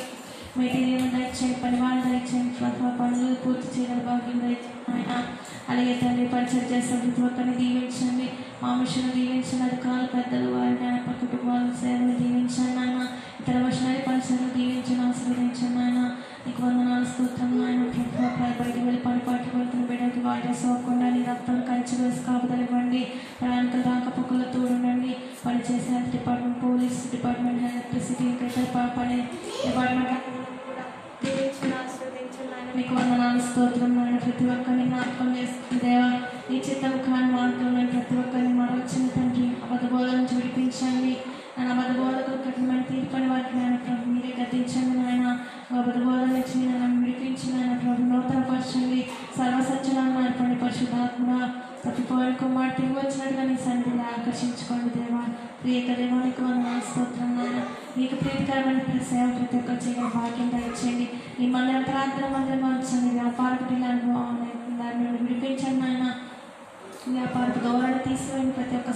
మెటీరియల్ దయచేయండి, పనివాళ్ళు దయచేయండి ప్రభు. పనులు పూర్తి చేయగల భాగ్యం దయచేయండి ఆయన. అలాగే తండ్రి పరిచయం చేసిన ప్రతి ఒక్కరిని దీవించండి. మా మిషన్ను దీవించండి. అధికారులు, పెద్దలు, వారిని ఆయన కుటుంబాల సేవలు దీవించండి ఆయన. ఇతర మిషనరీ పరిచయలు దీవించండి, ఆశీర్వదించండి ఆయన. నీకు వందనాలు స్తోత్రం ఆయన ప్రభు. బయటకు వెళ్ళి పనిపాట్లు పడుతున్న బిడ్డలకి వాటి సోకుండా నీ రక్తం కంచి వేసి కాపుదలివ్వండి. ప్రయాణికులు రాకపోకలు తోడుండండి. పనిచేసే డిపార్ట్మెంట్, పోలీస్ డిపార్ట్మెంట్, ఎలక్ట్రిసిటీ, ఇంకా పని డిపార్ట్మెంట్ మీకు వందనాలు స్తోత్రం ఆయన. ప్రతి ఒక్కరిని జ్ఞాపకం చేస్తుంది దేవా. నీ చిత్తం కాని మార్గంలో ప్రతి ఒక్కరిని మరొచ్చిన తండ్రి. అబద్ధ బోధ నుంచి విడిపించండి ఆయన. అబద్ధ బోధకులు కఠినమైన తీర్పని వారికి నాయన ప్రభు మీరే గతించండి నాయన. అబద్ధ బోధ నుంచి నన్ను విడిపించిన ఆయన ప్రభు నూతనపరచండి. సర్వసత్యాలను నడపండి పరిశుద్ధాత్మ. తప్పిపోయిన కుమార్ తిరిగి వచ్చినట్టుగా నీ సన్నిధిని ఆకర్షించుకోండి దేవా. ప్రియక దేవానికి వందనాలు స్తోత్రం నాయన. నీకు ప్రీతికరమైన సేవ ప్రతి ఒక్కరు చేయగల భాగ్యం దయచేయండి. ఈ మందిరం ప్రార్థన మందిరం వచ్చండి. వ్యాపార కుటీలను దాన్ని విడిపించండి ఆయన. వ్యాపారపు గౌరవాన్ని తీసివేయండి. ప్రతి ఒక్క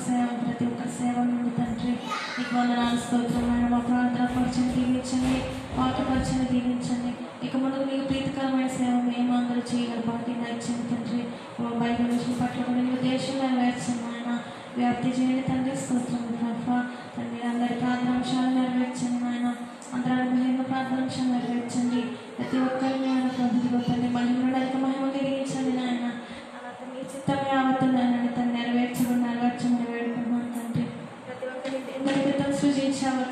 సేవ నుండి తండ్రి నీకు వందనాలు స్తోత్రం ఆయన. మా ప్రార్థన పరిచయం దీవించండి, వాక్యపరిచయం దీవించండి. ఇక ముందు మీకు ప్రీతికరమైన సేవ మేము అందరూ చేయగల భాగ్యం దయచేయండి తండ్రి. బైబిల్ విషయం పట్ల కూడా నీకు దేశంలో నెరవేర్చండి ఆయన. వ్యాప్తి చేయండి తండ్రి. స్తోత్రం ప్రభా తండ్రి. అందరి ప్రార్థనాంశాలు నెరవేర్చండి ఆయన. అందరూ మహిమ ప్రార్థనాంశాలు నెరవేర్చండి. ప్రతి ఒక్కరిని ఆయన ప్రభుత్వ తండ్రి మహిమను అధిక మహిమ కలిగించండి నాయన. నీ చిత్తం యావత్తు నాయన తను నెరవేర్చమని వేడుకున్నాను తండ్రి. ప్రతి ఒక్కరిని అందరి నిమిత్తం సృజించావు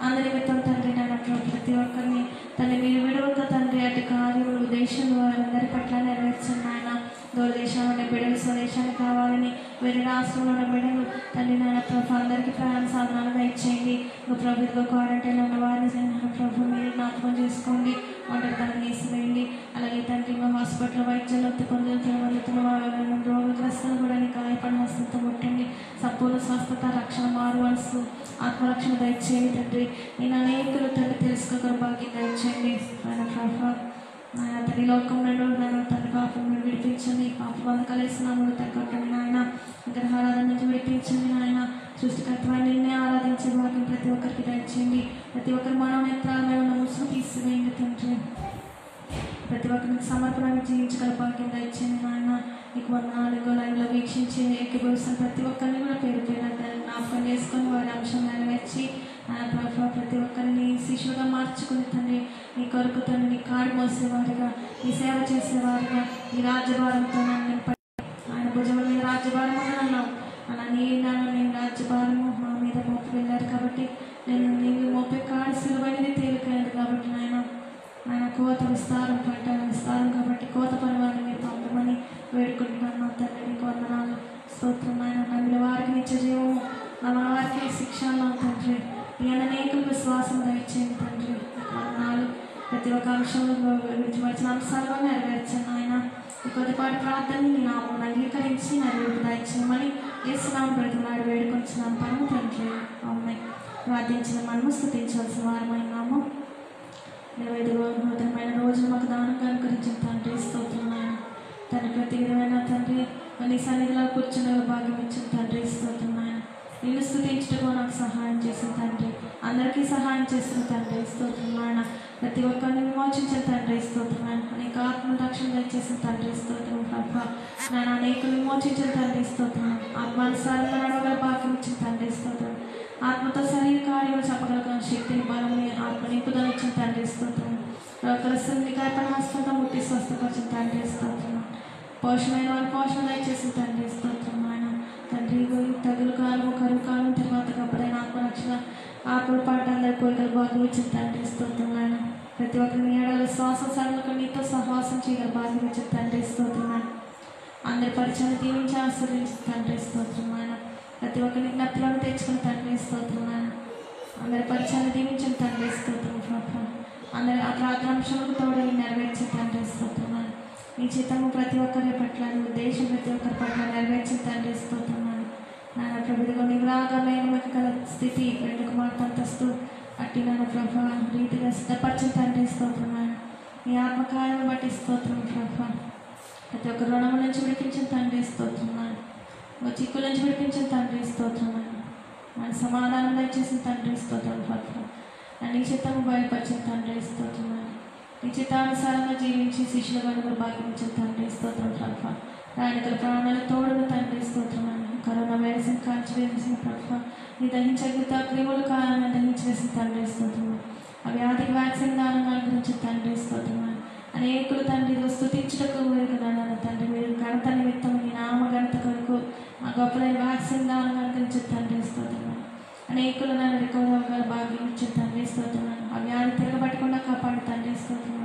అందరి నిమిత్తం తండ్రి నాయన ప్రభు. ప్రతి ఒక్కరిని తండ్రి మీరు విడవక తండ్రి అటు కార్యములు ఉద్దేశాలు వారందరి పట్ల నెరవేర్చండి ఆయన. దూరదేశంలో ఉన్న బిడ్డలు స్వదేశానికి కావాలని, వేరే రాష్ట్రంలో ఉన్న బిడ్డలు తండ్రి నాయన ప్రభు అందరికీ ప్రయాణ సాధనాలు దయచేయండి. ప్రభుత్వ క్వారంటైన్లో ఉన్న వారిని ప్రభు మీరు జ్ఞాపకం చేసుకోండి. ఒంటరితనం తీసివేయండి. అలాగే తండ్రి మా హాస్పిటల్ వైద్యాలు పొందుతున్న రోగగ్రస్తులు కూడా నీ గాయపడిన హస్తంతో ముట్టండి. సంపూర్ణ స్వస్థత, రక్షణ, మారు మనసు, ఆత్మరక్షణ దయచేయండి తండ్రి. నేను అనేకులు తండ్రి తెలుసుకోగల భాగ్యం దయచేయండి ఆయన ప్రభు. నాయన తండ్రి లోకం నుండి నన్ను తండ్రి పాపం నుండి విడిపించండి. పాప బంధకాలు వేసినాము తగ్గట్టండి నాయన. విగ్రహారాధన నుంచి విడిపించండి నాయన. సృష్టికర్తమైన నిన్నే ఆరాధించే భాగ్యం ప్రతి ఒక్కరికి దయచేయండి. ప్రతి ఒక్కరి మనోనేత్రాల మీద ఉన్న ముసుగు తీసివేయండి తండ్రి. ప్రతి ఒక్కరికి సమర్పణగా జీవించగల భాగ్యం దయచేయండి నాయన. నీకు వందనాలు. లైవ్లో వీక్షించి ఏకీభవిస్తున్న ప్రతి ఒక్కరిని కూడా పేరు పేరు జ్ఞాపకం చేసుకొని వారి అంశం నెరవేర్చి ప్రభు ప్రతి ఒక్కరిని శిష్యులుగా మార్చుకుని తండ్రి నీ కొరకు తండ్రి నీ కాడు మోసేవారిగా నీ సేవ చేసేవారిగా ఈ రాజ్యభారంతో నన్ను ఆయన భుజం మీద రాజ్యభారం అని అన్నావు. అలా నేను రాజ్యభారము మా మీద మోపి వెళ్ళారు కాబట్టి నేను నీవు మోపే కాడు సులువైనది తేలికైనది కాబట్టి ఆయన కోత విస్తారం పంటల విస్తారం కాబట్టి కోత పరివారిని మీరు పంపమని వేడుకుంటున్నాను తండ్రి. నీకు వందనాలు. స్తోత్రం ఆయన. నమ్మిన వారికి నిత్య జీవము నమ్మిన వారికి శిక్ష అన్నావు తండ్రి. ఈ అనేకులు విశ్వాసం దయచేయండి తండ్రి. వందనాలు. ప్రతి ఒక్క అంశంలో వచ్చిన అంశాలను నెరవేర్చాను ఆయన. ఈ కొద్దిపాటి ప్రార్థనని నీ నామం అంగీకరించి నెరవేర్పు దయచేయమని యేసునామం బ్రతిమలాడి వేడుకొంచున్నాను పరమ తండ్రి. ఆమేన్. ప్రార్థించిన మనము స్తుతించవలసిన వారమైనాము. 25వ నూతనమైన రోజులు మాకు దానంగా అనుకరించిన తండ్రి స్తోత్రం ఆయన. తన ప్రతి విధమైన తండ్రి నీ సన్నిధిలో కూర్చునే భాగ్యం ఇచ్చిన తండ్రి స్తోత్రం ఆయన. నిన్ను స్తుతించటకు నాకు సహాయం చేసిన తండ్రి, అందరికీ సహాయం చేసిన తండ్రి స్తోత్రం ఆయన. ప్రతి ఒక్కరిని విమోచించిన తండ్రి స్తోత్రం ఆయన. అనేక ఆత్మ రక్షణ దయచేసిన తండ్రి స్తోత్రం ప్రభా. నేను అనేకులు విమోచించిన తండ్రి స్తోత్రం. ఆత్మానుసారంగా నడవగల భాగ్యం ఇచ్చిన తండ్రి స్తోత్రం. ఆత్మతో శరీర కార్యాలు చెప్పగల శక్తిని బలమే ఆత్మ నింపుదల ఇచ్చిన తండ్రి స్తోత్రం. రోగగ్రస్తుని గాయపడిన హస్తంతో ముట్టి స్వస్థపరిచిన తండ్రి స్తోత్రం. పోషమైన వారి పోషణ దయచేసిన తండ్రి స్తోత్రం ఆయన. తండ్రి తగులు కాలం కరువు కాలం తర్వాత గొప్పదైన ఆత్మరక్షణ ఆకుడు పాట అందరి కోరికలు భాగ్యం ఇచ్చిన తండ్రి స్తోత్రం ఆయన. ప్రతి ఒక్కరిని ఏడాది శ్వాసం సరళకు నీతో సహవాసం చేయగల భాగ్యం ఇచ్చిన తండ్రి స్తోత్రం ఆయన. అందరి పరిచయం దీవించి ఆశ్రయించిన తండ్రి స్తోత్రం ఆయన. ప్రతి ఒక్కరిని జ్ఞప్తులను తెచ్చుకుని తండ్రి స్తోత్రం ఆయన. అందరి పరిచయాన్ని దీవించిన తండ్రి స్తోత్రం ప్రభా. అందరి ఆ ప్రార్థనాంశాలకు తోడని నెరవేర్చిన తండ్రి స్తోత్రం ఆయన. నీ చిత్తము ప్రతి ఒక్కరి పట్ల ఉద్దేశం ప్రతి ఒక్కరి పట్ల నెరవేర్చిన తండ్రి స్తోత్రం నాన్న. ప్రభుత్వ నీవు రాగమైన గల స్థితి రెండుకు మాటంతస్తూ అట్టి నన్ను ప్రభా రీతిగా సిద్ధపరిచిన తండ్రి స్తోత్రం ఆయన. నీ ఆత్మకార్యం బట్టి స్తోత్రం ప్రభా. ప్రతి ఒక్క రుణము నుంచి విడిపించిన తండ్రి స్తోత్రం ఆయన. చిక్కుల నుంచి విడిపించిన తండ్రి స్తోత్రం ఆయన. మన సమాధానం దయచేసిన తండ్రి స్తోత్రం ప్రభా. నీ చిత్తము బయలుపరిచిన తండ్రి స్తోత్రం ఆయన. నీ చిత్తానుసారంగా జీవించి శిష్యులుగా భాగ్యం ఇచ్చిన తండ్రి స్తోత్రం ప్రభా. రాయనికల ప్రాణాలు తోడును తండ్రి స్తోత్రం ఆయన. కరోనా వైరస్ కాల్చివేసిన ప్రభా. నీ దహించగలిగిత క్రిముల కారణంగా దహించివేసిన తండ్రి స్తోత్రం. ఆ వ్యాధికి వ్యాక్సిన్ దానంగా గురించి తండ్రి స్తోత్రం ఆయన. అనేకులు తండ్రి స్తుతించుటకు వేరుకున్నాను తండ్రి. మీరు ఘనత నిమిత్తం మీ నామ ఘనత కొరకు ఆ గొప్పలైన వ్యాక్సిన్ దానంగా గురించి తండ్రి స్తోత్రం. అనేకులు నన్ను రికవర్ భాగ్యం ఇచ్చిన తండ్రి స్తోత్రం. ఆ వ్యాధి తిరగబట్టకుండా కాపాడు తండ్రి స్తోత్రం.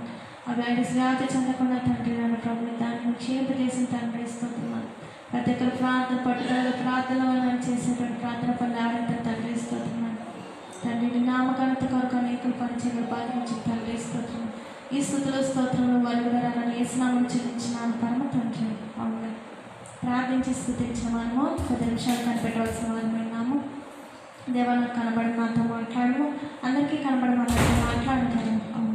ఆ వ్యాధి చెందకుండా తండ్రి నన్ను ప్రభుత్వ దాన్ని క్షేమింపజేసిన తండ్రి స్తోత్రం. ప్రతి ఒక్కరు ప్రార్థన పట్టుదల ప్రార్థన వల్ల చేసేటువంటి ప్రార్థన పనులు ఆడంటారు తండ్రి స్తోత్రం. తండ్రి నీ నామకరణత కొరకు అనేకులు పనిచేయగల భాగ్యం ఇచ్చిన తండ్రి స్తోత్రం. ఈ స్థుతుల స్తోత్రంలో వాళ్ళు కూడా నన్ను ఏసునామం చెల్లించిన పరమ తండ్రి. అవును ప్రార్థించి స్థుతించిన మనము 10 నిమిషాలు కనిపెట్టవలసిన వారమైనాము. దేవా నాకు కనబడి నాతో మాట్లాడు, అందరికీ కనబడి మనతో మాట్లాడుతాను. అవును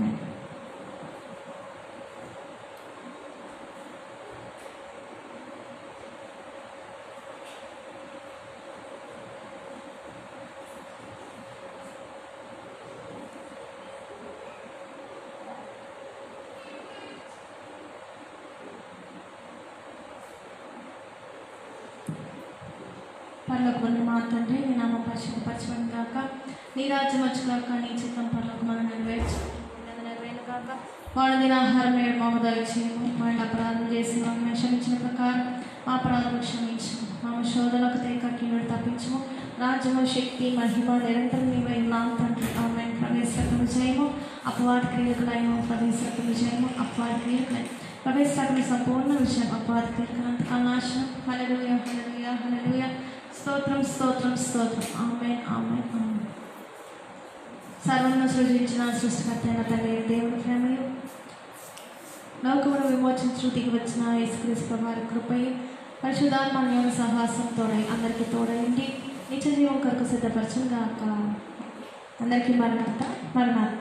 పరలోకమందు మా తండ్రి నీ నామం పరిశుద్ధపరచబడును గాక. నీ రాజ్యం వచ్చుగాక. నీ చిత్తం పరలోకమందు నెరవేరును గాక. వాడు దిన ఆహారం నేడు మాకు దయచేయము. వాడిని అపరాధం చేసిన మేము క్షమించిన ప్రకారం మా అపరాధం క్షమించము. మా శోధనకు తేకీడు తప్పించము. రాజ్యము శక్తి మహిమ నిరంతరం నీవై ఉన్నాము తండ్రి. ఆమేన్. ప్రవేశకులు చేయము అపవాది క్రియకులైన ప్రవేశకులు చేయము అపవాది క్రియకులై ప్రవేశకులు సంపూర్ణ విషయం అపవాది క్రియకులంత నాశనం. హల్లెలూయా హల్లెలూయా హల్లెలూయా. స్తోత్రం స్తోత్రం స్తోత్రం. ఆమేన్ ఆమేన్ ఆమేన్. సర్వమును సృజించిన సృష్టికర్త అయిన తండ్రి దేవుని ప్రేమయు లోకమును విమోచించు దిగి వచ్చిన యేసుక్రీస్తు వారి కృపయు పరిశుద్ధాత్మ అన్యోన్య సహవాసం తోడై అందరికీ తోడైండి నిత్య జీవం కొరకు సిద్ధపరచును గాక. అందరికీ మరణాత మరణాత.